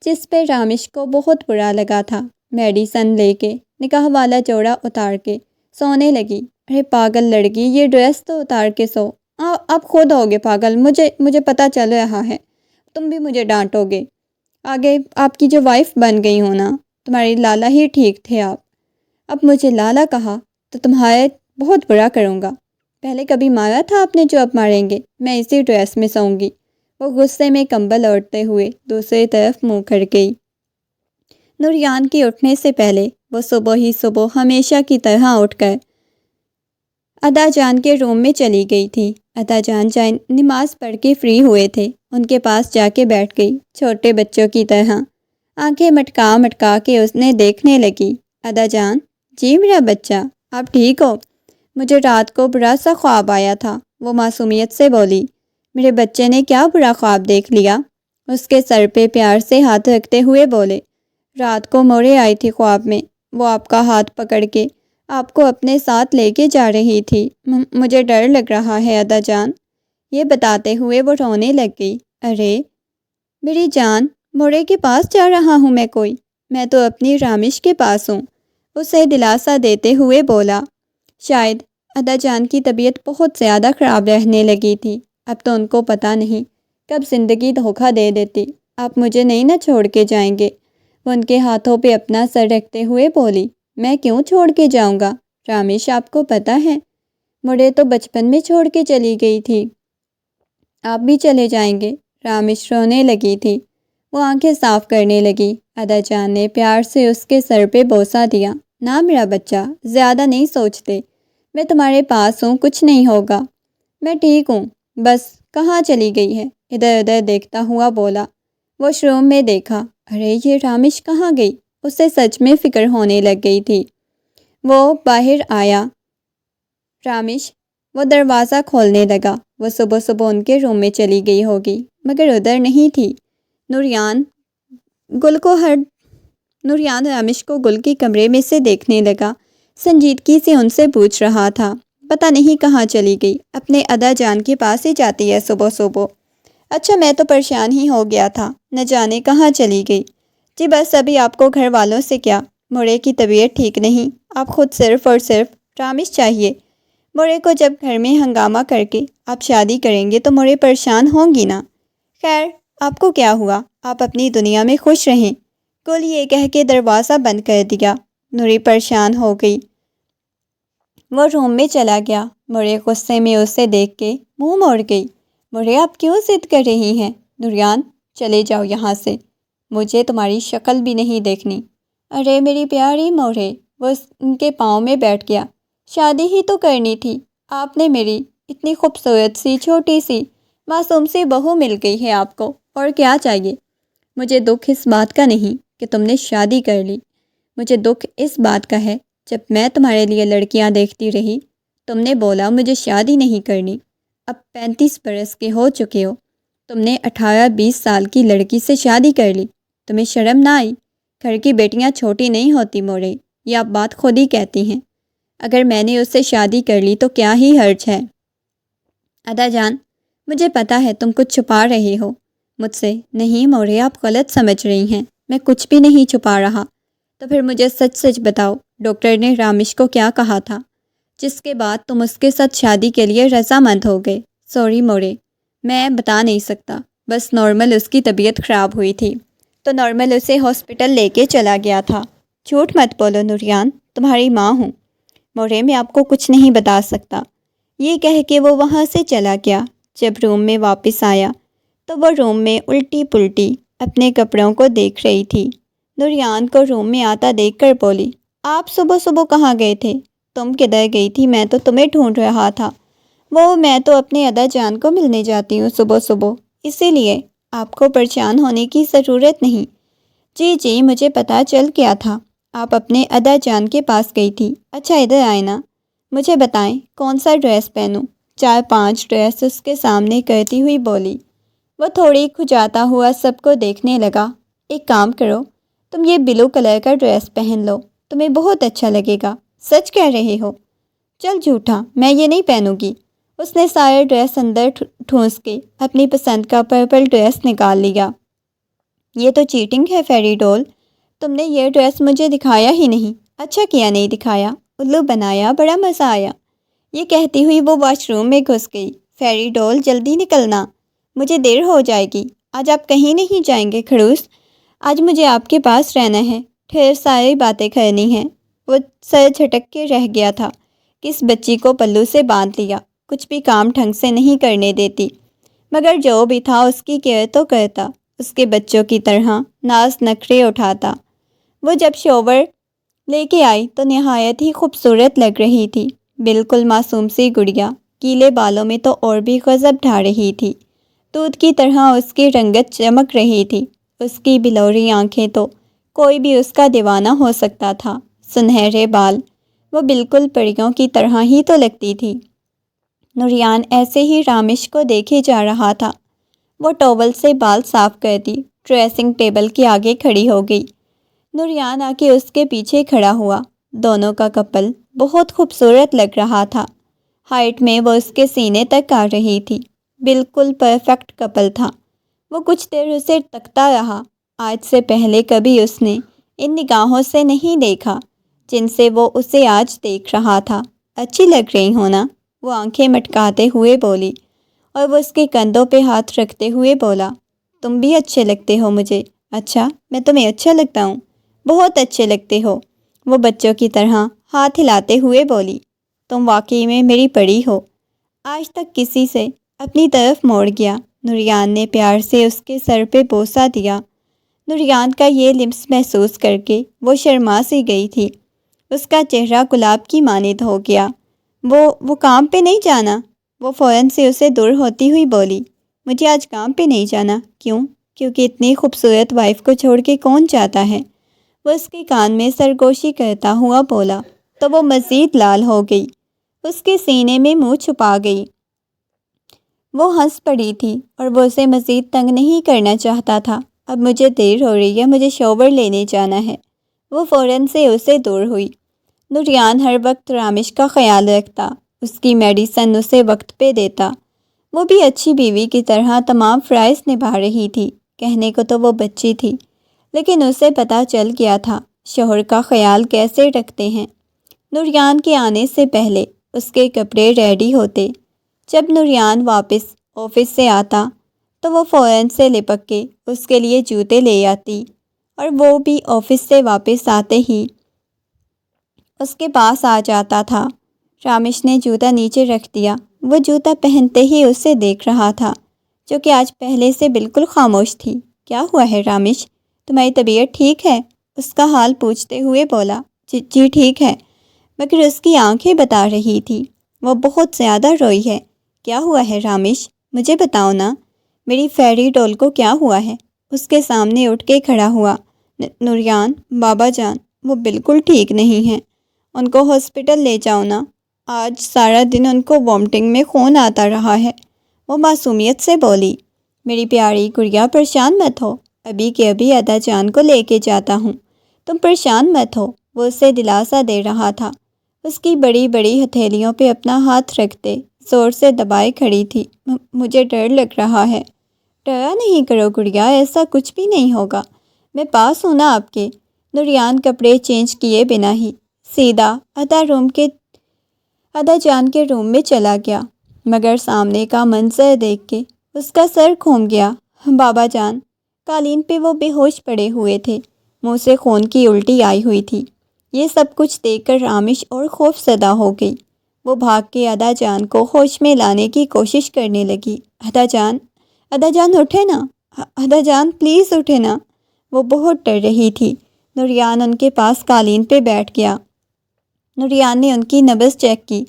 جس پہ رامیش کو بہت برا لگا تھا۔ میڈیسن لے کے نکاح والا جوڑا اتار کے سونے لگی۔ ارے پاگل لڑکی، یہ ڈریس تو اتار کے سو۔ آپ خود ہوگے پاگل، مجھے پتہ چل رہا ہے، تم بھی مجھے ڈانٹو گے۔ آگے آپ کی جو وائف بن گئی ہو نا، تمہاری لالا ہی ٹھیک تھے آپ۔ اب مجھے لالا کہا تو تمہارے بہت برا کروں گا۔ پہلے کبھی مارا تھا آپ نے جو اب ماریں گے؟ میں اسی ڈریس میں سوؤں گی۔ وہ غصے میں کمبل اوڑھتے ہوئے دوسری طرف منہ کر گئی۔ نوریان کے اٹھنے سے پہلے وہ صبح ہی صبح ہمیشہ کی طرح اٹھ کر ادا جان کے روم میں چلی گئی تھی۔ ادا جان نماز پڑھ کے فری ہوئے تھے، ان کے پاس جا کے بیٹھ گئی، چھوٹے بچوں کی طرح آنکھیں مٹکا مٹکا کے اس نے دیکھنے لگی۔ ادا جان، جی میرا بچہ، آپ ٹھیک ہو؟ مجھے رات کو برا سا خواب آیا تھا، وہ معصومیت سے بولی۔ میرے بچے نے کیا برا خواب دیکھ لیا؟ اس کے سر پہ پیار سے ہاتھ رکھتے ہوئے بولے۔ رات کو موڑے آئی تھی خواب میں، وہ آپ کا ہاتھ پکڑ کے آپ کو اپنے ساتھ لے کے جا رہی تھی۔ مجھے ڈر لگ رہا ہے ادا جان، یہ بتاتے ہوئے وہ رونے لگ گئی۔ ارے میری جان، موڑے کے پاس جا رہا ہوں میں تو اپنی رامیش کے پاس ہوں، اسے دلاسا دیتے ہوئے بولا۔ شاید ادا جان کی طبیعت بہت زیادہ خراب رہنے لگی تھی، اب تو ان کو پتہ نہیں کب زندگی دھوکہ دے دیتی۔ آپ مجھے نہیں نہ چھوڑ کے جائیں گے؟ وہ ان کے ہاتھوں پہ اپنا سر رکھتے ہوئے بولی۔ میں کیوں چھوڑ کے جاؤں گا رامیش، آپ کو پتہ ہے مجھے تو بچپن میں چھوڑ کے چلی گئی تھی۔ آپ بھی چلے جائیں گے؟ رامیش رونے لگی تھی، وہ آنکھیں صاف کرنے لگی۔ ادا جان نے پیار سے اس کے سر پہ بوسہ دیا۔ نہ میرا بچہ، زیادہ نہیں سوچتے، میں تمہارے پاس ہوں، کچھ نہیں ہوگا، میں ٹھیک ہوں۔ بس کہاں چلی گئی ہے؟ ادھر ادھر دیکھتا ہوا بولا۔ واش روم میں دیکھا، ارے یہ رامیش کہاں گئی؟ اسے سچ میں فکر ہونے لگ گئی تھی۔ وہ باہر آیا رامیش، وہ دروازہ کھولنے لگا۔ وہ صبح صبح ان کے روم میں چلی گئی ہوگی، مگر ادھر نہیں تھی۔ نوریان رامیش کو گل کے کمرے میں سے دیکھنے لگا، سنجیدگی سے ان سے پوچھ رہا تھا، پتہ نہیں کہاں چلی گئی، اپنے ادا جان کے پاس ہی جاتی ہے صبح صبح۔ اچھا میں تو پریشان ہی ہو گیا تھا، نہ جانے کہاں چلی گئی۔ جی بس ابھی آپ کو گھر والوں سے کیا، موڑے کی طبیعت ٹھیک نہیں، آپ خود صرف اور صرف رامیش چاہیے۔ موڑے کو جب گھر میں ہنگامہ کر کے آپ شادی کریں گے تو موڑے پریشان ہوں گی نا۔ خیر آپ کو کیا ہوا، آپ اپنی دنیا میں خوش رہیں۔ گل یہ کہہ کے دروازہ بند کر دیا۔ نوری پریشان ہو گئی، وہ روم میں چلا گیا۔ موڑے غصے میں اسے دیکھ کے منہ موڑ گئی۔ موڑے آپ کیوں ضد کر رہی ہیں؟ نوریان چلے جاؤ یہاں سے، مجھے تمہاری شکل بھی نہیں دیکھنی۔ ارے میری پیاری موڑے، وہ ان کے پاؤں میں بیٹھ گیا۔ شادی ہی تو کرنی تھی، آپ نے میری اتنی خوبصورت سی چھوٹی سی معصوم سی بہو مل گئی ہے آپ کو، اور کیا چاہیے؟ مجھے دکھ اس بات کا نہیں کہ تم نے شادی کر لی، مجھے دکھ اس بات کا ہے جب میں تمہارے لیے لڑکیاں دیکھتی رہی تم نے بولا مجھے شادی نہیں کرنی۔ اب 35 برس کے ہو چکے ہو، تم نے 18-20 سال کی لڑکی سے شادی کر لی، تمہیں شرم نہ آئی؟ گھر کی بیٹیاں چھوٹی نہیں ہوتی موڑے، یہ آپ بات خود ہی کہتی ہیں۔ اگر میں نے اس سے شادی کر لی تو کیا ہی حرج ہے؟ ادا جان مجھے پتہ ہے تم کچھ چھپا رہے ہو مجھ سے۔ نہیں موڑے، آپ غلط سمجھ رہی ہیں، میں کچھ بھی نہیں چھپا رہا۔ تو پھر مجھے سچ سچ بتاؤ، ڈاکٹر نے رامیش کو کیا کہا تھا جس کے بعد تم اس کے ساتھ شادی کے لیے رضامند ہو گئے؟ سوری موڑے، میں بتا نہیں سکتا، بس نارمل اس کی طبیعت خراب ہوئی تھی۔ تو نارمل اسے ہاسپٹل لے کے چلا گیا تھا۔ جھوٹ مت بولو نوریان، تمہاری ماں ہوں۔ مورے میں آپ کو کچھ نہیں بتا سکتا۔ یہ کہہ کے وہ وہاں سے چلا گیا۔ جب روم میں واپس آیا تو وہ روم میں الٹی پلٹی اپنے کپڑوں کو دیکھ رہی تھی۔ نوریان کو روم میں آتا دیکھ کر بولی، آپ صبح صبح کہاں گئے تھے؟ تم کدھر گئی تھی؟ میں تو تمہیں ڈھونڈ رہا تھا۔ میں تو اپنے ادا جان کو ملنے جاتی ہوں صبح صبح، اسی لیے آپ کو پریشان ہونے کی ضرورت نہیں۔ جی مجھے پتہ چل گیا تھا، آپ اپنے ادا جان کے پاس گئی تھی۔ اچھا ادھر آئے نا، مجھے بتائیں کون سا ڈریس پہنوں؟ 4-5 ڈریس اس کے سامنے کرتی ہوئی بولی۔ وہ تھوڑی کھجاتا ہوا سب کو دیکھنے لگا۔ ایک کام کرو، تم یہ بلو کلر کا ڈریس پہن لو، تمہیں بہت اچھا لگے گا۔ سچ کہہ رہے ہو؟ چل جھوٹا، میں یہ نہیں پہنوں گی۔ اس نے سارے ڈریس اندر ٹھونس کے اپنی پسند کا پرپل ڈریس نکال لیا۔ یہ تو چیٹنگ ہے فیری ڈول، تم نے یہ ڈریس مجھے دکھایا ہی نہیں۔ اچھا کیا نہیں دکھایا، الو بنایا، بڑا مزہ آیا۔ یہ کہتی ہوئی وہ واش روم میں گھس گئی۔ فیری ڈول جلدی نکلنا، مجھے دیر ہو جائے گی۔ آج آپ کہیں نہیں جائیں گے خڑوس؟ آج مجھے آپ کے پاس رہنا ہے، ڈھیر ساری باتیں کرنی ہیں۔ وہ سر جھٹک کے رہ گیا تھا۔ کس بچی کو پلو سے باندھ لیا، کچھ بھی کام ڈھنگ سے نہیں کرنے دیتی، مگر جو بھی تھا اس کی کیئر تو کرتا، اس کے بچوں کی طرح ناز نخرے اٹھاتا۔ وہ جب شوور لے کے آئی تو نہایت ہی خوبصورت لگ رہی تھی، بالکل معصوم سی گڑیا۔ گیلے بالوں میں تو اور بھی غضب ڈھا رہی تھی، دودھ کی طرح اس کی رنگت چمک رہی تھی۔ اس کی بلوری آنکھیں تو کوئی بھی اس کا دیوانہ ہو سکتا تھا۔ سنہرے بال، وہ بالکل پریوں کی طرح ہی تو لگتی تھی۔ نوریان ایسے ہی رامش کو دیکھے جا رہا تھا۔ وہ ٹاول سے بال صاف کرتی ڈریسنگ ٹیبل کے آگے کھڑی ہو گئی۔ نوریان آ کے اس کے پیچھے کھڑا ہوا۔ دونوں کا کپل بہت خوبصورت لگ رہا تھا۔ ہائٹ میں وہ اس کے سینے تک آ رہی تھی، بالکل پرفیکٹ کپل تھا۔ وہ کچھ دیر اسے تکتا رہا۔ آج سے پہلے کبھی اس نے ان نگاہوں سے نہیں دیکھا جن سے وہ اسے آج دیکھ رہا تھا۔ اچھی لگ رہی ہو نا؟ وہ آنکھیں مٹکاتے ہوئے بولی، اور وہ اس کے کندھوں پہ ہاتھ رکھتے ہوئے بولا، تم بھی اچھے لگتے ہو مجھے۔ اچھا، میں تمہیں اچھا لگتا ہوں؟ بہت اچھے لگتے ہو، وہ بچوں کی طرح ہاتھ ہلاتے ہوئے بولی۔ تم واقعی میں میری پری ہو۔ آج تک کسی سے اپنی طرف موڑ گیا۔ نوریان نے پیار سے اس کے سر پہ بوسہ دیا۔ نوریان کا یہ لمس محسوس کر کے وہ شرما سی گئی تھی۔ اس کا چہرہ گلاب کی مانند ہو گیا۔ وہ کام پہ نہیں جانا؟ وہ فوراً سے اسے دور ہوتی ہوئی بولی، مجھے آج کام پہ نہیں جانا۔ کیوں؟ کیونکہ اتنی خوبصورت وائف کو چھوڑ کے کون جاتا ہے؟ وہ اس کے کان میں سرگوشی کرتا ہوا بولا تو وہ مزید لال ہو گئی، اس کے سینے میں منہ چھپا گئی۔ وہ ہنس پڑی تھی اور وہ اسے مزید تنگ نہیں کرنا چاہتا تھا۔ اب مجھے دیر ہو رہی ہے، مجھے شاور لینے جانا ہے۔ وہ فوراً سے اسے دور ہوئی۔ نوریان ہر وقت رامش کا خیال رکھتا، اس کی میڈیسن اسے وقت پہ دیتا۔ وہ بھی اچھی بیوی کی طرح تمام فرائض نبھا رہی تھی۔ کہنے کو تو وہ بچی تھی، لیکن اسے پتہ چل گیا تھا شوہر کا خیال کیسے رکھتے ہیں۔ نوریان کے آنے سے پہلے اس کے کپڑے ریڈی ہوتے۔ جب نوریان واپس آفس سے آتا تو وہ فوراً سے لپک کے اس کے لیے جوتے لے آتی، اور وہ بھی آفس سے واپس آتے ہی اس کے پاس آ جاتا تھا۔ رامش نے جوتا نیچے رکھ دیا۔ وہ جوتا پہنتے ہی اسے دیکھ رہا تھا، جو کہ آج پہلے سے بالکل خاموش تھی۔ کیا ہوا ہے رامش؟ تمہاری طبیعت ٹھیک ہے؟ اس کا حال پوچھتے ہوئے بولا۔ جی ٹھیک ہے، مگر اس کی آنکھیں بتا رہی تھی وہ بہت زیادہ روئی ہے۔ کیا ہوا ہے رامش؟ مجھے بتاؤ نا، میری فیری ڈول کو کیا ہوا ہے؟ اس کے سامنے اٹھ کے کھڑا ہوا۔ نوریان، بابا جان وہ بالکل ٹھیک نہیں ہیں، ان کو ہاسپٹل لے جاؤ نا۔ آج سارا دن ان کو وامٹنگ میں خون آتا رہا ہے، وہ معصومیت سے بولی۔ میری پیاری گڑیا، پریشان مت ہو، ابھی کے ابھی ادا جان کو لے کے جاتا ہوں، تم پریشان مت ہو، وہ اسے دلاسا دے رہا تھا۔ اس کی بڑی بڑی ہتھیلیوں پہ اپنا ہاتھ رکھتے زور سے دبائے کھڑی تھی۔ مجھے ڈر لگ رہا ہے۔ ڈرا نہیں کرو گڑیا، ایسا کچھ بھی نہیں ہوگا، میں پاس ہوں نا آپ کے۔ نوریان کپڑے چینج کیے بنا ہی سیدھا ادا جان کے روم میں چلا گیا، مگر سامنے کا منظر دیکھ کے اس کا سر گھوم گیا۔ بابا جان، قالین پہ وہ بے ہوش پڑے ہوئے تھے، منہ سے خون کی الٹی آئی ہوئی تھی۔ یہ سب کچھ دیکھ کر رامش اور خوف زدہ ہو گئی۔ وہ بھاگ کے ادا جان کو ہوش میں لانے کی کوشش کرنے لگی۔ ادا جان اٹھے نا، ادا جان پلیز اٹھے نا۔ وہ بہت ڈر رہی تھی۔ نوریان ان کے پاس قالین پہ بیٹھ گیا۔ نوریان نے ان کی نبض چیک کی،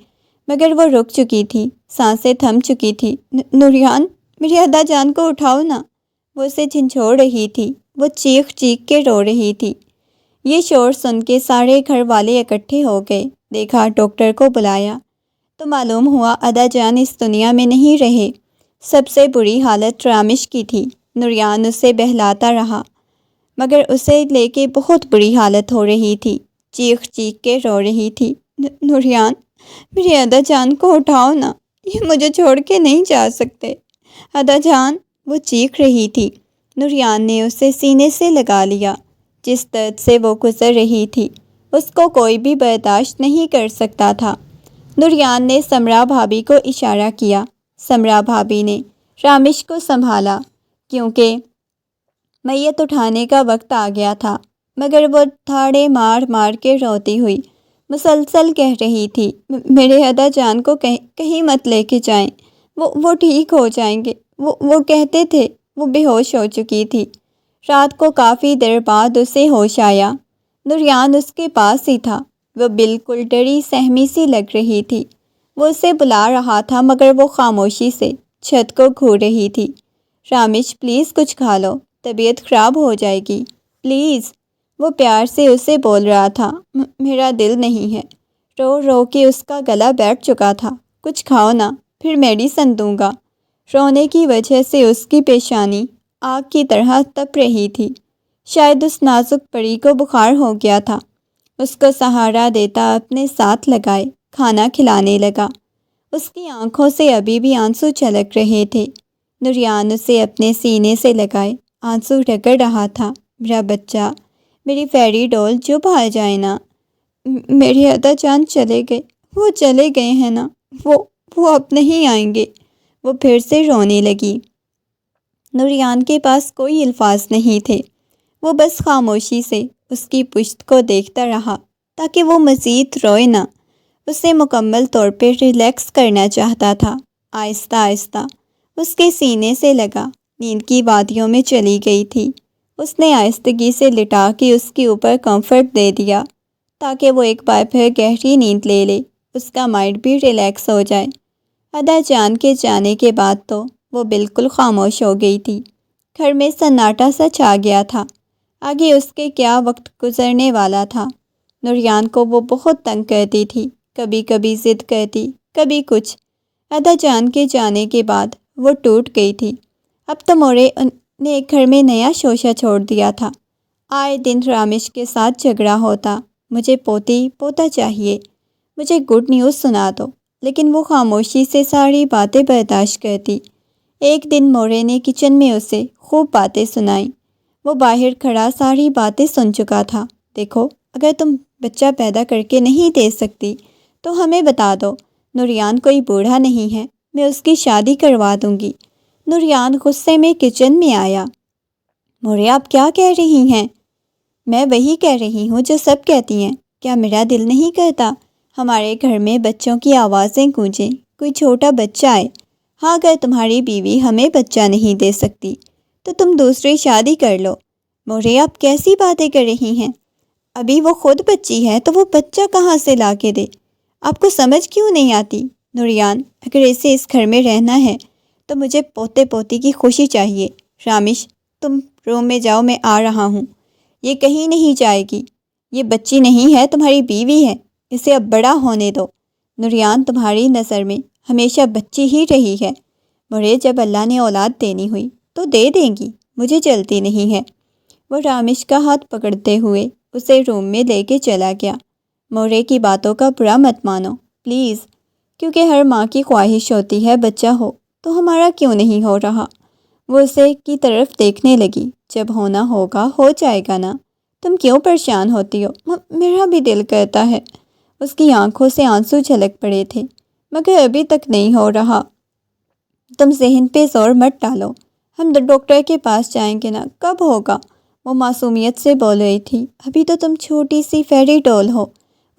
مگر وہ رک چکی تھی، سانسیں تھم چکی تھی۔ نوریان، میری ادا جان کو اٹھاؤ نا۔ وہ اسے جھنجھوڑ رہی تھی، وہ چیخ کے رو رہی تھی۔ یہ شور سن کے سارے گھر والے اکٹھے ہو گئے۔ دیکھا، ڈاکٹر کو بلایا تو معلوم ہوا ادا جان اس دنیا میں نہیں رہے۔ سب سے بری حالت رامش کی تھی۔ نوریان اسے بہلاتا رہا، مگر اسے لے کے بہت بری حالت ہو رہی تھی، چیخ کے رو رہی تھی۔ نوریان، میری ادا جان کو اٹھاؤ نا، یہ مجھے چھوڑ کے نہیں جا سکتے۔ ادا جان، وہ چیخ رہی تھی۔ نوریان نے اسے سینے سے لگا لیا۔ جس درد سے وہ گزر رہی تھی اس کو کوئی بھی برداشت نہیں کر سکتا تھا۔ نوریان نے سمرا بھابھی کو اشارہ کیا۔ سمرا بھابھی نے رامش کو سنبھالا، کیونکہ میت اٹھانے کا وقت آ گیا تھا، مگر وہ تھاڑے مار کے روتی ہوئی مسلسل کہہ رہی تھی، میرے ادا جان کو کہیں مت لے کے جائیں، وہ ٹھیک ہو جائیں گے۔ وہ کہتے تھے۔ وہ بے ہوش ہو چکی تھی۔ رات کو کافی دیر بعد اسے ہوش آیا۔ نوریان اس کے پاس ہی تھا۔ وہ بالکل ڈری سہمی سی لگ رہی تھی۔ وہ اسے بلا رہا تھا، مگر وہ خاموشی سے چھت کو گھور رہی تھی۔ رامش، پلیز کچھ کھا لو، طبیعت خراب ہو جائے گی، پلیز۔ وہ پیار سے اسے بول رہا تھا۔ میرا دل نہیں ہے۔ رو کے اس کا گلا بیٹھ چکا تھا۔ کچھ کھاؤ نا، پھر میڈیسن دوں گا۔ رونے کی وجہ سے اس کی پیشانی آگ کی طرح تپ رہی تھی۔ شاید اس نازک پری کو بخار ہو گیا تھا۔ اس کو سہارا دیتا اپنے ساتھ لگائے کھانا کھلانے لگا۔ اس کی آنکھوں سے ابھی بھی آنسو چھلک رہے تھے۔ نوریان اسے اپنے سینے سے لگائے آنسو رگڑ رہا تھا۔ میرا بچہ، میری فیری ڈول، چپ آ جائے نا۔ میرے ادا جان چلے گئے، وہ چلے گئے ہیں نا، وہ اب نہیں آئیں گے۔ وہ پھر سے رونے لگی۔ نوریان کے پاس کوئی الفاظ نہیں تھے۔ وہ بس خاموشی سے اس کی پشت کو دیکھتا رہا تاکہ وہ مزید روئے نہ۔ اسے مکمل طور پہ ریلیکس کرنا چاہتا تھا۔ آہستہ آہستہ اس کے سینے سے لگا، نیند کی وادیوں میں چلی گئی تھی۔ اس نے آہستگی سے لٹا کے اس کے اوپر کمفرٹ دے دیا تاکہ وہ ایک بار پھر گہری نیند لے لے، اس کا مائنڈ بھی ریلیکس ہو جائے۔ ادا جان کے جانے کے بعد تو وہ بالکل خاموش ہو گئی تھی۔ گھر میں سناٹا سا چھا گیا تھا۔ آگے اس کے کیا وقت گزرنے والا تھا۔ نوریان کو وہ بہت تنگ کرتی تھی، کبھی کبھی ضد کرتی، کبھی کچھ۔ ادا جان کے جانے کے بعد وہ ٹوٹ گئی تھی۔ اب تو مورے نے ایک گھر میں نیا شوشہ چھوڑ دیا تھا۔ آئے دن رامش کے ساتھ جھگڑا ہوتا، مجھے پوتا چاہیے، مجھے گڈ نیوز سنا دو، لیکن وہ خاموشی سے ساری باتیں برداشت کرتی۔ ایک دن مورے نے کچن میں اسے خوب باتیں سنائیں۔ وہ باہر کھڑا ساری باتیں سن چکا تھا۔ دیکھو، اگر تم بچہ پیدا کر کے نہیں دے سکتی تو ہمیں بتا دو، نوریان کوئی بوڑھا نہیں ہے، میں اس کی شادی کروا دوں گی۔ نوریان غصے میں کچن میں آیا۔ مورے، آپ کیا کہہ رہی ہیں؟ میں وہی کہہ رہی ہوں جو سب کہتی ہیں۔ کیا میرا دل نہیں کرتا ہمارے گھر میں بچوں کی آوازیں گونجیں، کوئی چھوٹا بچہ آئے؟ ہاں، اگر تمہاری بیوی ہمیں بچہ نہیں دے سکتی تو تم دوسری شادی کر لو۔ مورے، آپ کیسی باتیں کر رہی ہیں؟ ابھی وہ خود بچی ہے تو وہ بچہ کہاں سے لا کے دے؟ آپ کو سمجھ کیوں نہیں آتی؟ نوریان، اگر اسے اس گھر میں رہنا ہے تو مجھے پوتے پوتی کی خوشی چاہیے۔ رامش، تم روم میں جاؤ، میں آ رہا ہوں۔ یہ کہیں نہیں جائے گی۔ یہ بچی نہیں ہے، تمہاری بیوی ہے، اسے اب بڑا ہونے دو۔ نوریان تمہاری نظر میں ہمیشہ بچی ہی رہی ہے۔ مورے، جب اللہ نے اولاد دینی ہوئی تو دے دیں گی، مجھے جلدی نہیں ہے۔ وہ رامش کا ہاتھ پکڑتے ہوئے اسے روم میں لے کے چلا گیا۔ مورے کی باتوں کا برا مت مانو پلیز، کیونکہ ہر ماں کی خواہش ہوتی ہے بچہ ہو، تو ہمارا کیوں نہیں ہو رہا؟ وہ اسے کی طرف دیکھنے لگی۔ جب ہونا ہوگا ہو جائے گا نا، تم کیوں پریشان ہوتی ہو؟ میرا بھی دل کرتا ہے۔ اس کی آنکھوں سے آنسو چھلک پڑے تھے، مگر ابھی تک نہیں ہو رہا۔ تم ذہن پہ زور مت ڈالو، ہم ڈاکٹر کے پاس جائیں گے نا، کب ہوگا؟ وہ معصومیت سے بول رہی تھی۔ ابھی تو تم چھوٹی سی فیری ڈول ہو،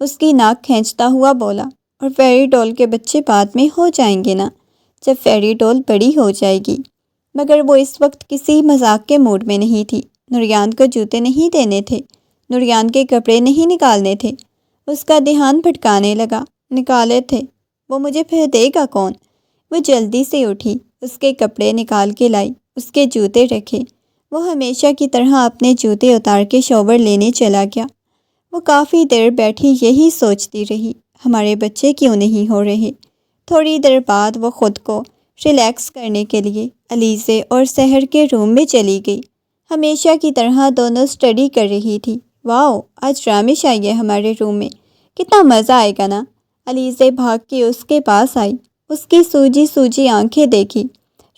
اس کی ناک کھینچتا ہوا بولا، اور فیری ڈول کے بچے بعد میں ہو جائیں گے نا، جب فیری ڈول بڑی ہو جائے گی۔ مگر وہ اس وقت کسی مذاق کے موڈ میں نہیں تھی۔ نوریان کو جوتے نہیں دینے تھے، نوریان کے کپڑے نہیں نکالنے تھے۔ اس کا دھیان بھٹکانے لگا۔ نکالے تھے، وہ مجھے پھر دے گا کون؟ وہ جلدی سے اٹھی، اس کے کپڑے نکال کے لائی، اس کے جوتے رکھے۔ وہ ہمیشہ کی طرح اپنے جوتے اتار کے شاور لینے چلا گیا۔ وہ کافی دیر بیٹھی یہی سوچتی رہی، ہمارے بچے کیوں نہیں ہو رہے؟ تھوڑی دیر بعد وہ خود کو ریلیکس کرنے کے لیے علیزے اور سحر کے روم میں چلی گئی۔ ہمیشہ کی طرح دونوں اسٹڈی کر رہی تھی۔ واؤ، آج رامش آئی ہے ہمارے روم میں، کتنا مزہ آئے گا نا؟ علیزے بھاگ کے اس کے پاس آئی، اس کی سوجی سوجی آنکھیں دیکھی۔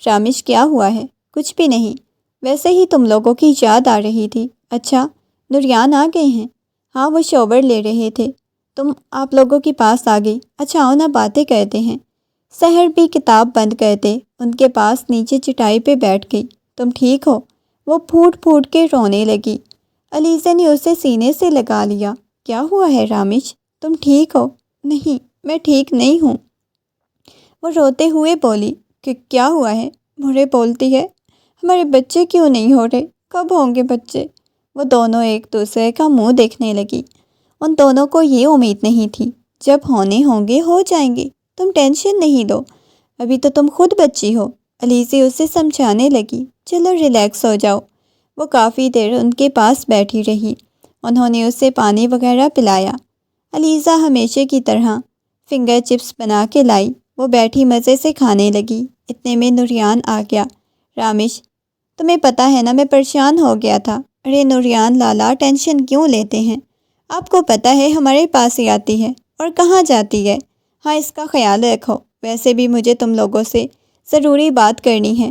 رامش کیا ہوا ہے؟ کچھ بھی نہیں، ویسے ہی تم لوگوں کی یاد آ رہی تھی۔ اچھا، نوریان آ گئے ہیں؟ ہاں، وہ شاور لے رہے تھے، آپ لوگوں کے پاس آ گئی۔ اچھا آؤ نا، باتیں کرتے ہیں۔ سحر بھی کتاب بند کرتے ان کے پاس نیچے چٹائی پہ بیٹھ گئی۔ تم ٹھیک ہو؟ وہ پھوٹ پھوٹ کے رونے لگی۔ علیزے نے اسے سینے سے لگا لیا۔ کیا ہوا ہے رامش؟ تم ٹھیک ہو؟ نہیں، میں ٹھیک نہیں ہوں، وہ روتے ہوئے بولی۔ کہ کیا ہوا ہے؟ مورے بولتی ہے، ہمارے بچے کیوں نہیں ہو رہے؟ کب ہوں گے بچے؟ وہ دونوں ایک دوسرے کا منہ دیکھنے لگی۔ ان دونوں کو یہ امید نہیں تھی، جب ہونے ہوں گے ہو جائیں گے، تم ٹینشن نہیں دو، ابھی تو تم خود بچی ہو۔ علیزی اسے سمجھانے لگی، چلو ریلیکس ہو جاؤ۔ وہ کافی دیر ان کے پاس بیٹھی رہی، انہوں نے اسے پانی وغیرہ پلایا۔ علیزہ ہمیشہ کی طرح فنگر چپس بنا کے لائی، وہ بیٹھی مزے سے کھانے لگی۔ اتنے میں نوریان آ گیا۔ رامش، تمہیں پتہ ہے نا میں پریشان ہو گیا تھا۔ ارے نوریان لالا، ٹینشن کیوں لیتے ہیں؟ آپ کو پتہ ہے ہمارے پاس ہی آتی ہے اور کہاں جاتی ہے۔ ہاں، اس کا خیال رکھو۔ ویسے بھی مجھے تم لوگوں سے ضروری بات کرنی ہے،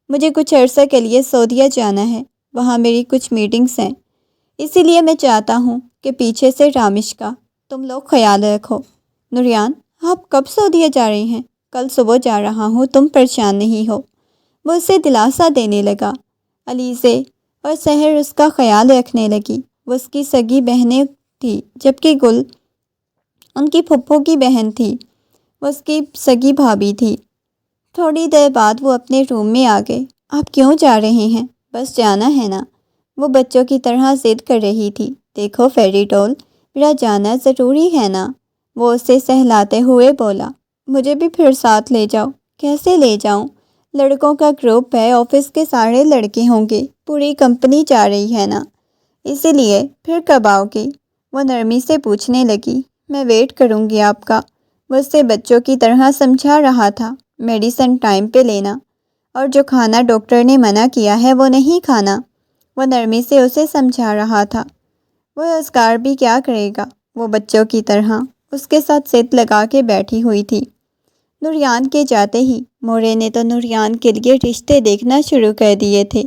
مجھے کچھ عرصہ کے لیے سعودیہ جانا ہے، وہاں میری کچھ میٹنگز ہیں، اسی لیے میں چاہتا ہوں کہ پیچھے سے رامش کا تم لوگ خیال رکھو۔ نوریان، آپ کب سعودیہ جا رہی ہیں؟ کل صبح جا رہا ہوں، تم پریشان نہیں ہو، وہ اسے دلاسا دینے لگا۔ علیزے اور سحر اس کا خیال رکھنے لگی۔ وہ اس کی سگی بہنیں تھی، جبکہ گل ان کی پھپھو کی بہن تھی، وہ اس کی سگی بھابھی تھی۔ تھوڑی دیر بعد وہ اپنے روم میں آ گئے۔ آپ کیوں جا رہے ہیں؟ بس جانا ہے نا، وہ بچوں کی طرح ضد کر رہی تھی۔ دیکھو فیری ڈول، میرا جانا ضروری ہے نا، وہ اسے سہلاتے ہوئے بولا۔ مجھے بھی پھر ساتھ لے جاؤ۔ کیسے لے جاؤں؟ لڑکوں کا گروپ ہے، آفس کے سارے لڑکے ہوں گے، پوری کمپنی جا رہی ہے نا، اسی لیے پھر کب آؤ گی؟ وہ نرمی سے پوچھنے لگی۔ میں ویٹ کروں گی آپ کا، وہ اسے بچوں کی طرح سمجھا رہا تھا۔ میڈیسن ٹائم پہ لینا، اور جو کھانا ڈاکٹر نے منع کیا ہے وہ نہیں کھانا، وہ نرمی سے اسے سمجھا رہا تھا۔ وہ اذکار بھی کیا کرے گا، وہ بچوں کی طرح اس کے ساتھ ضد لگا کے بیٹھی ہوئی تھی۔ نوریان کے جاتے ہی مورے نے تو نوریان کے لیے رشتے دیکھنا شروع کر دیے تھے۔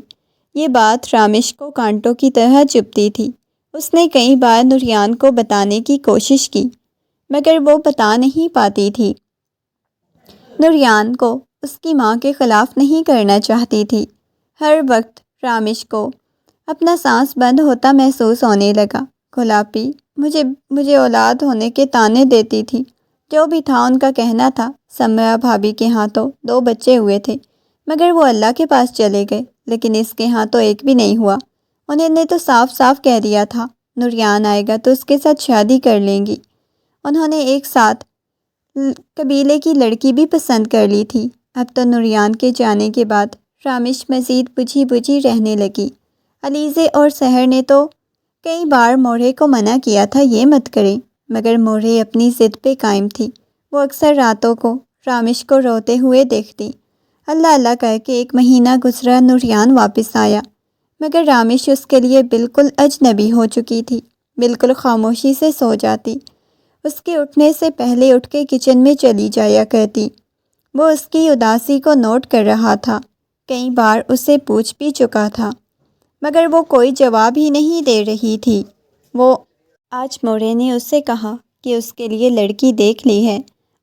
یہ بات رامش کو کانٹوں کی طرح چبھتی تھی۔ اس نے کئی بار نوریان کو بتانے کی کوشش کی، مگر وہ بتا نہیں پاتی تھی۔ نوریان کو اس کی ماں کے خلاف نہیں کرنا چاہتی تھی۔ ہر وقت رامش کو اپنا سانس بند ہوتا محسوس ہونے لگا۔ گلابی مجھے اولاد ہونے کے طعنے دیتی تھی، جو بھی تھا ان کا کہنا تھا۔ سمرا بھابھی کے ہاں تو 2 بچے ہوئے تھے، مگر وہ اللہ کے پاس چلے گئے، لیکن اس کے ہاں تو ایک بھی نہیں ہوا۔ انہوں نے تو صاف صاف کہہ دیا تھا، نوریان آئے گا تو اس کے ساتھ شادی کر لیں گی۔ انہوں نے ایک ساتھ قبیلے کی لڑکی بھی پسند کر لی تھی۔ اب تو نوریان کے جانے کے بعد رامش مزید بجھی بجھی رہنے لگی۔ علیزے اور سحر نے تو کئی بار مورے کو منع کیا تھا یہ مت کریں، مگر مورے اپنی ضد پہ قائم تھی۔ وہ اکثر راتوں کو رامش کو روتے ہوئے دیکھتی۔ اللہ اللہ کر کے 1 مہینہ گزرا، نوریان واپس آیا، مگر رامش اس کے لیے بالکل اجنبی ہو چکی تھی۔ بالکل خاموشی سے سو جاتی، اس کے اٹھنے سے پہلے اٹھ کے کچن میں چلی جایا کرتی۔ وہ اس کی اداسی کو نوٹ کر رہا تھا، کئی بار اسے پوچھ بھی چکا تھا، مگر وہ کوئی جواب ہی نہیں دے رہی تھی۔ وہ آج مورے نے اس سے کہا کہ اس کے لیے لڑکی دیکھ لی ہے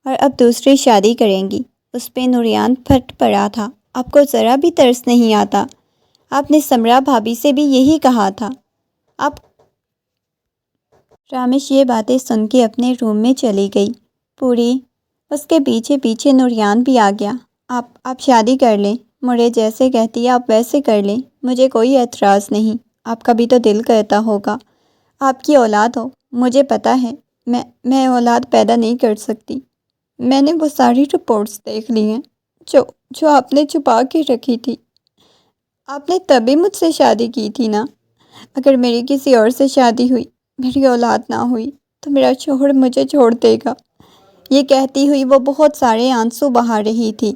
اور اب دوسری شادی کریں گی۔ اس پہ نوریان پھٹ پڑا تھا۔ آپ کو ذرا بھی ترس نہیں آتا؟ آپ نے سمرا بھابھی سے بھی یہی کہا تھا۔ آپ رامیش یہ باتیں سن کے اپنے روم میں چلی گئی۔ پوری اس کے پیچھے پیچھے نوریان بھی آ گیا۔ آپ شادی کر لیں، مجھے جیسے کہتی ہے آپ ویسے کر لیں، مجھے کوئی اعتراض نہیں۔ آپ کا بھی تو دل کرتا ہوگا آپ کی اولاد ہو۔ مجھے پتہ ہے میں اولاد پیدا نہیں کر سکتی۔ میں نے وہ ساری رپورٹس دیکھ لی ہیں جو آپ نے چھپا کے رکھی تھی۔ آپ نے تبھی مجھ سے شادی کی تھی نا۔ اگر میری کسی اور سے شادی ہوئی، میری اولاد نہ ہوئی تو میرا شوہر مجھے چھوڑ دے گا۔ یہ کہتی ہوئی وہ بہت سارے آنسو بہا رہی تھی۔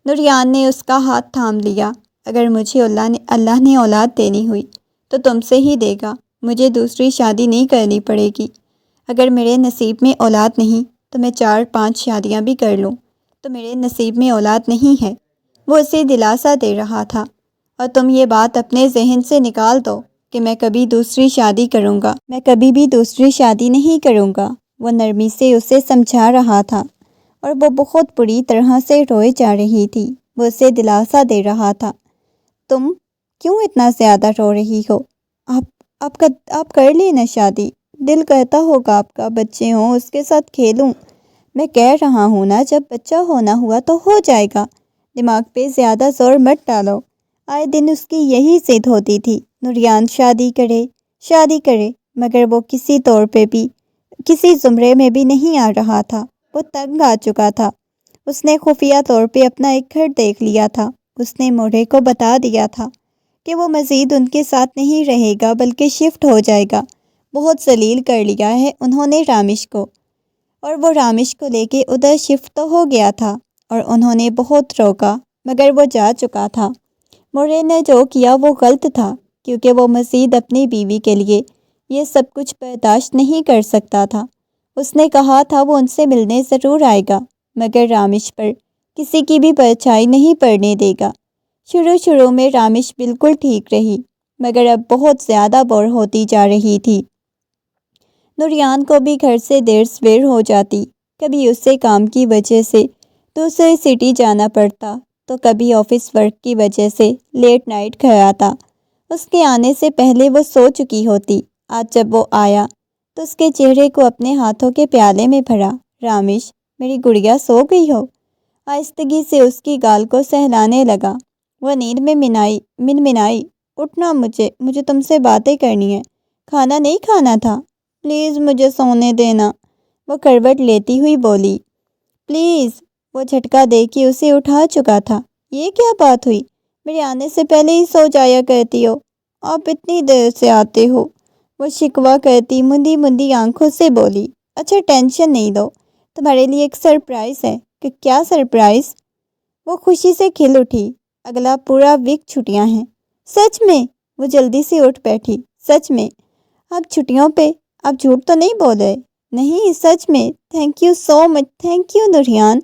نوریان نے اس کا ہاتھ تھام لیا۔ اگر مجھے اللہ نے اولاد دینی ہوئی تو تم سے ہی دے گا، مجھے دوسری شادی نہیں کرنی پڑے گی۔ اگر میرے نصیب میں اولاد نہیں تو میں 4-5 شادیاں بھی کر لوں، تو میرے نصیب میں اولاد نہیں ہے۔ وہ اسے دلاسا دے رہا تھا۔ اور تم یہ بات اپنے ذہن سے نکال دو کہ میں کبھی دوسری شادی کروں گا، میں کبھی بھی دوسری شادی نہیں کروں گا۔ وہ نرمی سے اسے سمجھا رہا تھا اور وہ بہت بری طرح سے روئے جا رہی تھی۔ وہ اسے دلاسا دے رہا تھا۔ تم کیوں اتنا زیادہ رو رہی ہو؟ آپ کر لینا شادی، دل کرتا ہوگا آپ کا بچے ہوں، اس کے ساتھ کھیلوں۔ میں کہہ رہا ہوں نا، جب بچہ ہونا ہوا تو ہو جائے گا، دماغ پہ زیادہ زور مت ڈالو۔ آئے دن اس کی یہی ضد ہوتی تھی، نوریان شادی کرے، مگر وہ کسی طور پہ بھی کسی زمرے میں بھی نہیں آ رہا تھا۔ وہ تنگ آ چکا تھا۔ اس نے خفیہ طور پہ اپنا ایک گھر دیکھ لیا تھا۔ اس نے موڑے کو بتا دیا تھا کہ وہ مزید ان کے ساتھ نہیں رہے گا بلکہ شفٹ ہو جائے گا۔ بہت ذلیل کر لیا ہے انہوں نے رامیش کو، اور وہ رامیش کو لے کے ادھر شفٹ تو ہو گیا تھا، اور انہوں نے بہت روکا مگر وہ جا چکا تھا۔ موڑے نے جو کیا وہ غلط تھا، کیونکہ وہ مزید اپنی بیوی کے لیے یہ سب کچھ برداشت نہیں کر سکتا تھا۔ اس نے کہا تھا وہ ان سے ملنے ضرور آئے گا، مگر رامیش پر کسی کی بھی پرچھائی نہیں پڑنے دے گا۔ شروع میں رامیش بالکل ٹھیک رہی، مگر اب بہت زیادہ بور ہوتی جا رہی تھی۔ نوریان کو بھی گھر سے دیر سویر ہو جاتی، کبھی اسے کام کی وجہ سے دوسری سٹی جانا پڑتا، تو کبھی آفس ورک کی وجہ سے لیٹ نائٹ گھر آتا۔ اس کے آنے سے پہلے وہ سو چکی ہوتی۔ آج جب وہ آیا تو اس کے چہرے کو اپنے ہاتھوں کے پیالے میں بھرا۔ رامیش، میری گڑیا سو گئی ہو؟ آہستگی سے اس کی گال کو سہلانے لگا۔ وہ نیند میں منمنائی، اٹھنا، مجھے تم سے باتیں کرنی ہے۔ کھانا نہیں کھانا تھا؟ پلیز مجھے سونے دینا، وہ کروٹ لیتی ہوئی بولی۔ پلیز، وہ جھٹکا دے کے اسے اٹھا چکا تھا۔ یہ کیا بات ہوئی؟ میرے آنے سے پہلے ہی سو جایا کرتی ہو، آپ اتنی دیر سے آتے ہو، وہ شکوہ کرتی مندی آنکھوں سے بولی۔ اچھا ٹینشن نہیں دو، تمہارے لیے ایک سرپرائز ہے۔ کہ کیا سرپرائز؟ وہ خوشی سے کھل اٹھی۔ اگلا پورا ویک چھٹیاں ہیں۔ سچ میں؟ وہ جلدی سے اٹھ بیٹھی۔ سچ میں؟ آپ چھٹیوں پہ؟ آپ جھوٹ تو نہیں بول رہے؟ نہیں، سچ میں۔ Thank you so much, thank you Nooriyan.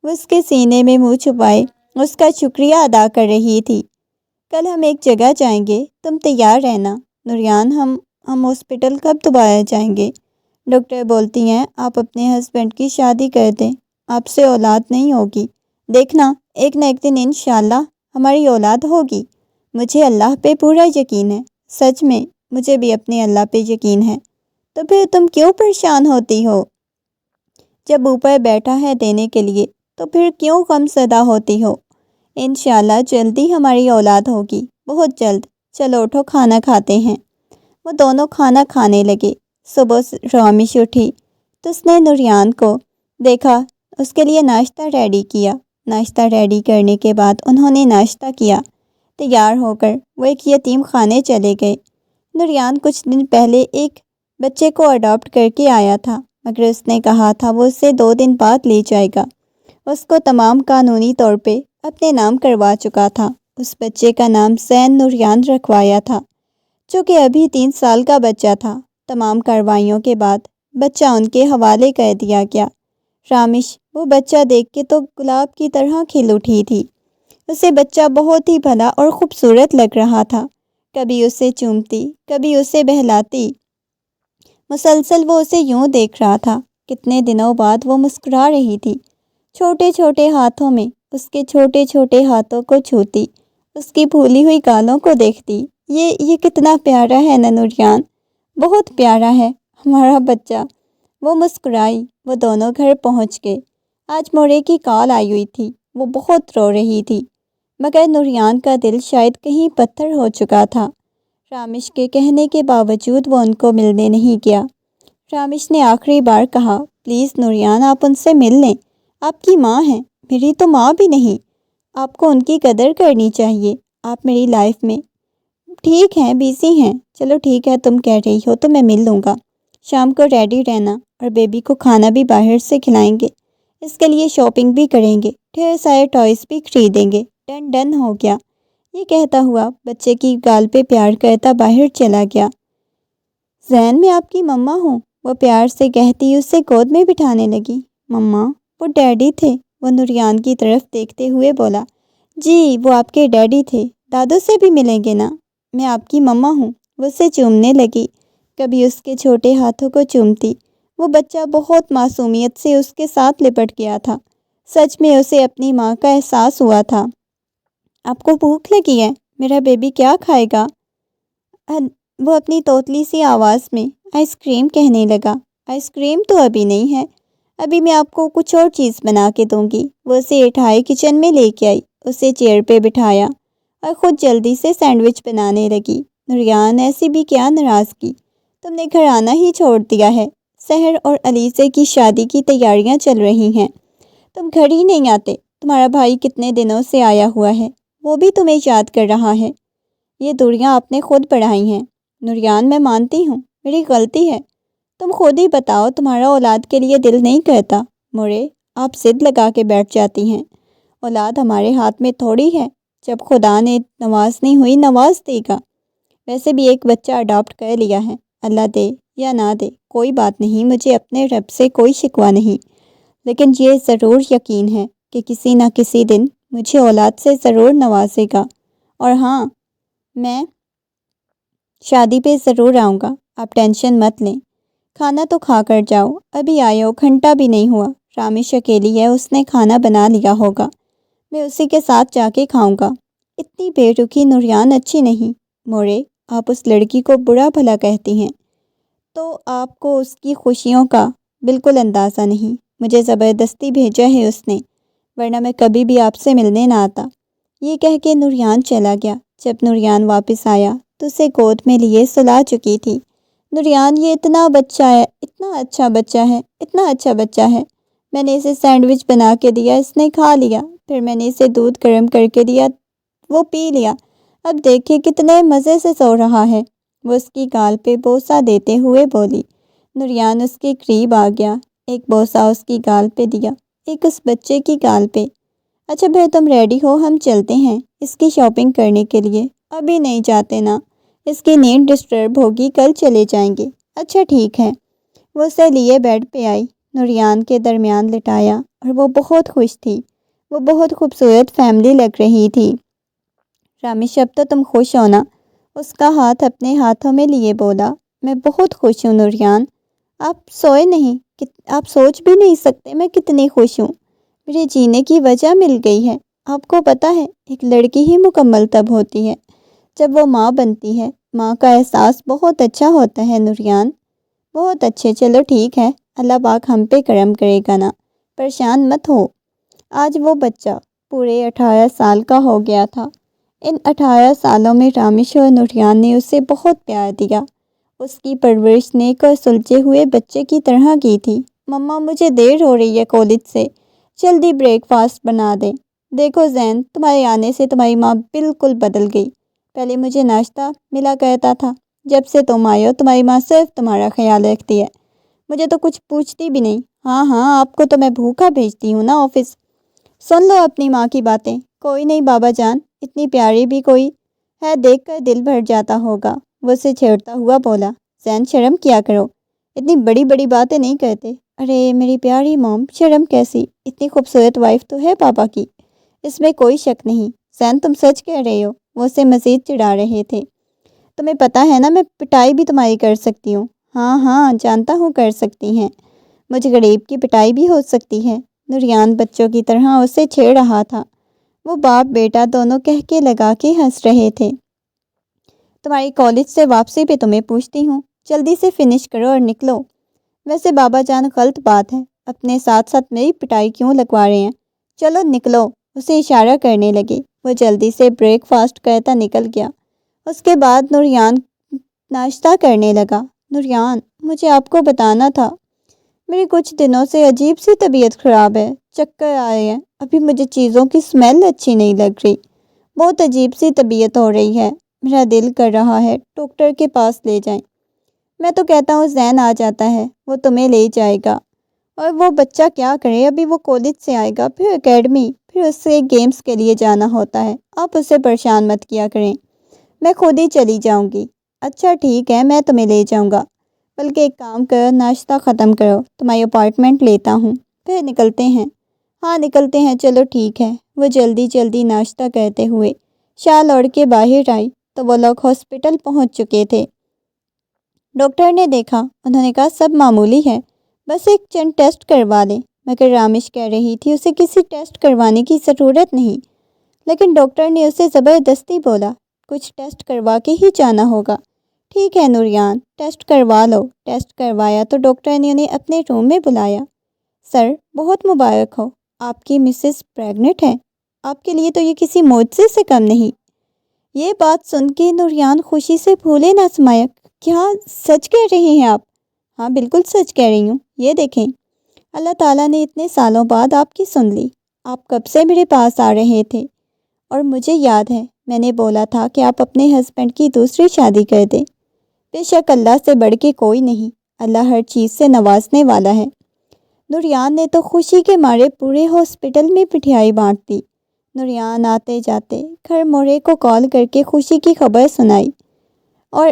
وہ اس کے سینے میں منہ چھپائے اس کا شکریہ ادا کر رہی تھی۔ کل ہم ایک جگہ جائیں گے، تم تیار رہنا۔ نوریان، ہم ہاسپٹل کب دوبارہ جائیں گے؟ ڈاکٹر بولتی ہیں آپ اپنے ہسبینڈ کی شادی کر دیں، آپ سے اولاد نہیں ہوگی۔ دیکھنا، ایک نہ ایک دن انشاءاللہ ہماری اولاد ہوگی۔ مجھے اللہ پہ پورا یقین ہے۔ سچ میں، مجھے بھی اپنے اللہ پہ یقین ہے۔ تو پھر تم کیوں پریشان ہوتی ہو؟ جب اوپر بیٹھا ہے دینے کے لیے تو پھر کیوں غم زدہ ہوتی ہو؟ انشاءاللہ جلدی ہماری اولاد ہوگی، بہت جلد۔ چلو اٹھو، کھانا کھاتے ہیں۔ وہ دونوں کھانا کھانے لگے۔ صبح رامیش اٹھی تو اس نے نوریان کو دیکھا، اس کے لیے ناشتہ ریڈی کیا۔ ناشتہ ریڈی کرنے کے بعد انہوں نے ناشتہ کیا۔ تیار ہو کر وہ ایک یتیم خانے چلے گئے۔ نوریان کچھ دن پہلے ایک بچے کو اڈاپٹ کر کے آیا تھا، مگر اس نے کہا تھا وہ اسے 2 دن بعد لے جائے گا۔ اس کو تمام قانونی طور پہ اپنے نام کروا چکا تھا۔ اس بچے کا نام زین نوریان رکھوایا تھا، جو کہ ابھی 3 سال کا بچہ تھا۔ تمام کارروائیوں کے بعد بچہ ان کے حوالے کر دیا گیا۔ رامیش وہ بچہ دیکھ کے تو گلاب کی طرح کھل اٹھی تھی۔ اسے بچہ بہت ہی بھلا اور خوبصورت لگ رہا تھا۔ کبھی اسے چومتی، کبھی اسے بہلاتی، مسلسل وہ اسے یوں دیکھ رہا تھا۔ کتنے دنوں بعد وہ مسکرا رہی تھی۔ چھوٹے چھوٹے ہاتھوں میں اس کے چھوٹے چھوٹے ہاتھوں کو چھوتی، اس کی پھولی ہوئی گالوں کو دیکھتی۔ یہ کتنا پیارا ہے نا نوریان، بہت پیارا ہے ہمارا بچہ۔ وہ مسکرائی۔ وہ دونوں گھر پہنچ گئے۔ آج موڑے کی کال آئی ہوئی تھی۔ وہ بہت رو رہی تھی، مگر نوریان کا دل شاید کہیں پتھر ہو چکا تھا۔ رامش کے کہنے کے باوجود وہ ان کو ملنے نہیں گیا۔ رامش نے آخری بار کہا، پلیز نوریان، آپ ان سے مل لیں، آپ کی ماں ہیں، میری تو ماں بھی نہیں۔ آپ کو ان کی قدر کرنی چاہیے۔ آپ میری لائف میں ٹھیک ہیں، بیزی ہیں، چلو ٹھیک ہے، تم کہہ رہی ہو تو میں مل لوں گا۔ شام کو ریڈی رہنا، اور بیبی کو کھانا بھی باہر سے کھلائیں گے، اس کے لیے شاپنگ بھی کریں گے، ڈھیر سارے ٹوائز بھی خریدیں گے۔ ڈن ڈن ہو گیا۔ یہ کہتا ہوا بچے کی گال پہ پیار کرتا باہر چلا گیا۔ زین، میں آپ کی مما ہوں، وہ پیار سے کہتی اسے گود میں بٹھانے لگی۔ مما، وہ ڈیڈی تھے، وہ نوریان کی طرف دیکھتے ہوئے بولا۔ جی، وہ آپ کے ڈیڈی تھے، دادو سے بھی ملیں گے نا؟ میں آپ کی مما ہوں۔ وہ اسے چومنے لگی، کبھی اس کے چھوٹے ہاتھوں کو چومتی۔ وہ بچہ بہت معصومیت سے اس کے ساتھ لپٹ گیا تھا۔ سچ میں اسے اپنی ماں کا احساس ہوا تھا۔ آپ کو بھوک لگی ہے؟ میرا بیبی کیا کھائے گا؟ وہ اپنی توتلی سی آواز میں آئس کریم کہنے لگا۔ آئس کریم تو ابھی نہیں ہے، ابھی میں آپ کو کچھ اور چیز بنا کے دوں گی۔ وہ اسے اٹھائے کچن میں لے کے آئی، اسے چیئر پہ بٹھایا اور خود جلدی سے سینڈوچ بنانے لگی۔ نوریان، ایسی بھی کیا ناراضگی، تم نے گھر آنا ہی چھوڑ دیا ہے۔ سحر اور علیزے کی شادی کی تیاریاں چل رہی ہیں، تم گھر ہی نہیں آتے۔ تمہارا بھائی کتنے دنوں سے آیا ہوا ہے، وہ بھی تمہیں یاد کر رہا ہے۔ یہ دوریاں آپ نے خود بڑھائی ہیں۔ نوریان، میں مانتی ہوں، میری غلطی ہے، تم خود ہی بتاؤ، تمہارا اولاد کے لیے دل نہیں کرتا؟ موڑے، آپ ضد لگا کے بیٹھ جاتی ہیں، اولاد ہمارے ہاتھ میں تھوڑی ہے، جب خدا نے نوازنی ہوئی نواز دے گا۔ ویسے بھی ایک بچہ اڈاپٹ کر لیا ہے، اللہ دے یا نہ دے کوئی بات نہیں، مجھے اپنے رب سے کوئی شکوہ نہیں، لیکن یہ ضرور یقین ہے کہ کسی نہ کسی دن مجھے اولاد سے ضرور نوازے گا۔ اور ہاں، میں شادی پہ ضرور آؤں گا، آپ ٹینشن مت لیں۔ کھانا تو کھا کر جاؤ، ابھی آئے ہو، گھنٹہ بھی نہیں ہوا۔ رامش اکیلی ہے، اس نے کھانا بنا لیا ہوگا، میں اسی کے ساتھ جا کے کھاؤں گا۔ اتنی بے رخی نوریان اچھی نہیں۔ موڑے، آپ اس لڑکی کو برا بھلا کہتی ہیں تو آپ کو اس کی خوشیوں کا بالکل اندازہ نہیں۔ مجھے زبردستی بھیجا ہے اس نے، ورنہ میں کبھی بھی آپ سے ملنے نہ آتا۔ یہ کہہ کے نوریان چلا گیا۔ جب نوریان واپس آیا تو اسے گود میں لیے سلا چکی تھی۔ نوریان، یہ اتنا بچہ ہے، اتنا اچھا بچہ ہے، اتنا اچھا بچہ ہے۔ میں نے اسے سینڈوچ بنا کے دیا، اس نے کھا لیا، پھر میں نے اسے دودھ گرم کر کے دیا، وہ پی لیا، اب دیکھیں کتنے مزے سے سو رہا ہے۔ وہ اس کی گال پہ بوسہ دیتے ہوئے بولی۔ نوریان اس کے قریب آ گیا، ایک بوسہ اس کی گال پہ دیا، ایک اس بچے کی گال پہ۔ اچھا پھر تم ریڈی ہو، ہم چلتے ہیں اس کی شاپنگ کرنے کے لیے۔ ابھی نہیں جاتے نا، اس کی نیند ڈسٹرب ہوگی، کل چلے جائیں گے۔ اچھا ٹھیک ہے۔ وہ اسے لیے بیڈ پہ آئی، نوریان کے درمیان لٹایا، اور وہ بہت خوش تھی۔ وہ بہت خوبصورت فیملی لگ رہی تھی۔ رامش، اب تو تم خوش ہونا، اس کا ہاتھ اپنے ہاتھوں میں لیے بولا۔ میں بہت خوش ہوں نوریان، آپ سوئے نہیں، آپ سوچ بھی نہیں سکتے میں کتنی خوش ہوں، میرے جینے کی وجہ مل گئی ہے۔ آپ کو پتہ ہے، ایک لڑکی ہی مکمل تب ہوتی ہے جب وہ ماں بنتی ہے۔ ماں کا احساس بہت اچھا ہوتا ہے نوریان، بہت اچھے۔ چلو ٹھیک ہے، اللہ پاک ہم پہ کرم کرے گا نا، پریشان مت ہو۔ آج وہ بچہ پورے 18 سال کا ہو گیا تھا۔ ان 18 سالوں میں رامش اور نوریان نے اسے بہت پیار دیا۔ اس کی پرورش نیک اور سلجھے ہوئے بچے کی طرح کی تھی۔ مما، مجھے دیر ہو رہی ہے کالج سے، جلدی بریک فاسٹ بنا دیں۔ دیکھو زین، تمہارے آنے سے تمہاری ماں بالکل بدل گئی۔ پہلے مجھے ناشتہ ملا کرتا تھا، جب سے تم آئے ہو تمہاری ماں صرف تمہارا خیال رکھتی ہے، مجھے تو کچھ پوچھتی بھی نہیں۔ ہاں ہاں، آپ کو تو میں بھوکا بھیجتی ہوں نا آفس۔ سن لو اپنی ماں کی باتیں۔ کوئی نہیں بابا جان، اتنی پیاری بھی کوئی ہے، دیکھ کر دل بھر جاتا ہوگا، وہ اسے چھیڑتا ہوا بولا۔ زین، شرم کیا کرو، اتنی بڑی بڑی باتیں نہیں کرتے۔ ارے میری پیاری موم، شرم کیسی، اتنی خوبصورت وائف تو ہے پاپا کی، اس میں کوئی شک نہیں۔ زین، تم سچ کہہ رہے ہو، وہ اسے مزید چڑھا رہے تھے۔ تمہیں پتہ ہے نا، میں پٹائی بھی تمہاری کر سکتی ہوں۔ ہاں ہاں، جانتا ہوں کر سکتی ہیں، مجھ غریب کی پٹائی بھی ہو سکتی ہے، نوریان بچوں کی طرح اسے چھیڑ رہا تھا۔ وہ باپ بیٹا دونوں کہکے لگا کے ہنس رہے تھے۔ تمہاری کالج سے واپسی پہ تمہیں پوچھتی ہوں، جلدی سے فنش کرو اور نکلو۔ ویسے بابا جان غلط بات ہے، اپنے ساتھ ساتھ میری پٹائی کیوں لگوا رہے ہیں؟ چلو نکلو، اسے اشارہ کرنے لگے۔ وہ جلدی سے بریک فاسٹ کرتا نکل گیا۔ اس کے بعد نوریان ناشتہ کرنے لگا۔ نوریان، مجھے آپ کو بتانا تھا، میری کچھ دنوں سے عجیب سی طبیعت خراب ہے، چکر آئے ہیں، ابھی مجھے چیزوں کی اسمیل اچھی نہیں لگ رہی، بہت عجیب سی طبیعت ہو رہی ہے، میرا دل کر رہا ہے ڈاکٹر کے پاس لے جائیں۔ میں تو کہتا ہوں زین آ جاتا ہے، وہ تمہیں لے جائے گا، اور وہ بچہ کیا کرے، ابھی وہ کالج سے آئے گا، پھر اکیڈمی، پھر اس سے گیمز کے لیے جانا ہوتا ہے، آپ اسے پریشان مت کیا کریں، میں خود ہی چلی جاؤں گی۔ اچھا ٹھیک ہے، میں تمہیں لے جاؤں گا، بلکہ ایک کام کرو، ناشتہ ختم کرو، تمہاری اپارٹمنٹ لیتا ہوں، پھر نکلتے ہیں۔ ہاں نکلتے ہیں، چلو ٹھیک ہے۔ وہ جلدی جلدی ناشتہ کرتے ہوئے شال اوڑھ کے باہر آئی تو وہ لوگ ہاسپٹل پہنچ چکے تھے۔ ڈاکٹر نے دیکھا، انہوں نے کہا سب معمولی ہے، بس ایک چند ٹیسٹ کروا لیں، مگر رامش کہہ رہی تھی اسے کسی ٹیسٹ کروانے کی ضرورت نہیں، لیکن ڈاکٹر نے اسے زبردستی بولا کچھ ٹیسٹ کروا کے ہی جانا ہوگا۔ ٹھیک ہے نوریان، ٹیسٹ کروا لو۔ ٹیسٹ کروایا تو ڈاکٹر نے انہیں اپنے روم میں بلایا۔ سر، بہت مبارک ہو، آپ کی مسز پریگننٹ ہے، آپ کے لیے تو یہ کسی معجزے سے کم نہیں۔ یہ بات سن کے نوریان خوشی سے پھولے نہ سمایا۔ کیا سچ کہہ رہی ہیں آپ؟ ہاں بالکل سچ کہہ رہی ہوں، یہ دیکھیں، اللہ تعالیٰ نے اتنے سالوں بعد آپ کی سن لی۔ آپ کب سے میرے پاس آ رہے تھے، اور مجھے یاد ہے میں نے بولا تھا کہ آپ اپنے ہسبینڈ کی دوسری شادی کر دیں۔ بے شک اللہ سے بڑھ کے کوئی نہیں، اللہ ہر چیز سے نوازنے والا ہے۔ نوریان نے تو خوشی کے مارے پورے ہاسپٹل میں مٹھائی بانٹ دی۔ نوریان آتے جاتے گھر موڑے کو کال کر کے خوشی کی خبر سنائی، اور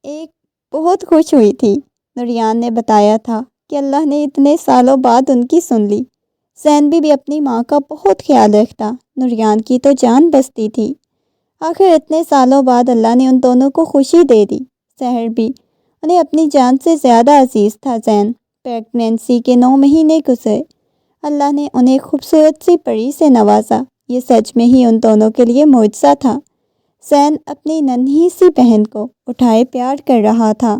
ایک بہت خوش ہوئی تھی۔ نوریان نے بتایا تھا کہ اللہ نے اتنے سالوں بعد ان کی سن لی۔ زین بھی اپنی ماں کا بہت خیال رکھتا، نوریان کی تو جان بستی تھی۔ آخر اتنے سالوں بعد اللہ نے ان دونوں کو خوشی دے دی۔ سحر بھی انہیں اپنی جان سے زیادہ عزیز تھا۔ زین پریگنینسی کے 9 مہینے گزرے، اللہ نے انہیں خوبصورت سی پری سے نوازا، یہ سچ میں ہی ان دونوں کے لیے معجزہ تھا۔ زین اپنی ننھی سی بہن کو اٹھائے پیار کر رہا تھا۔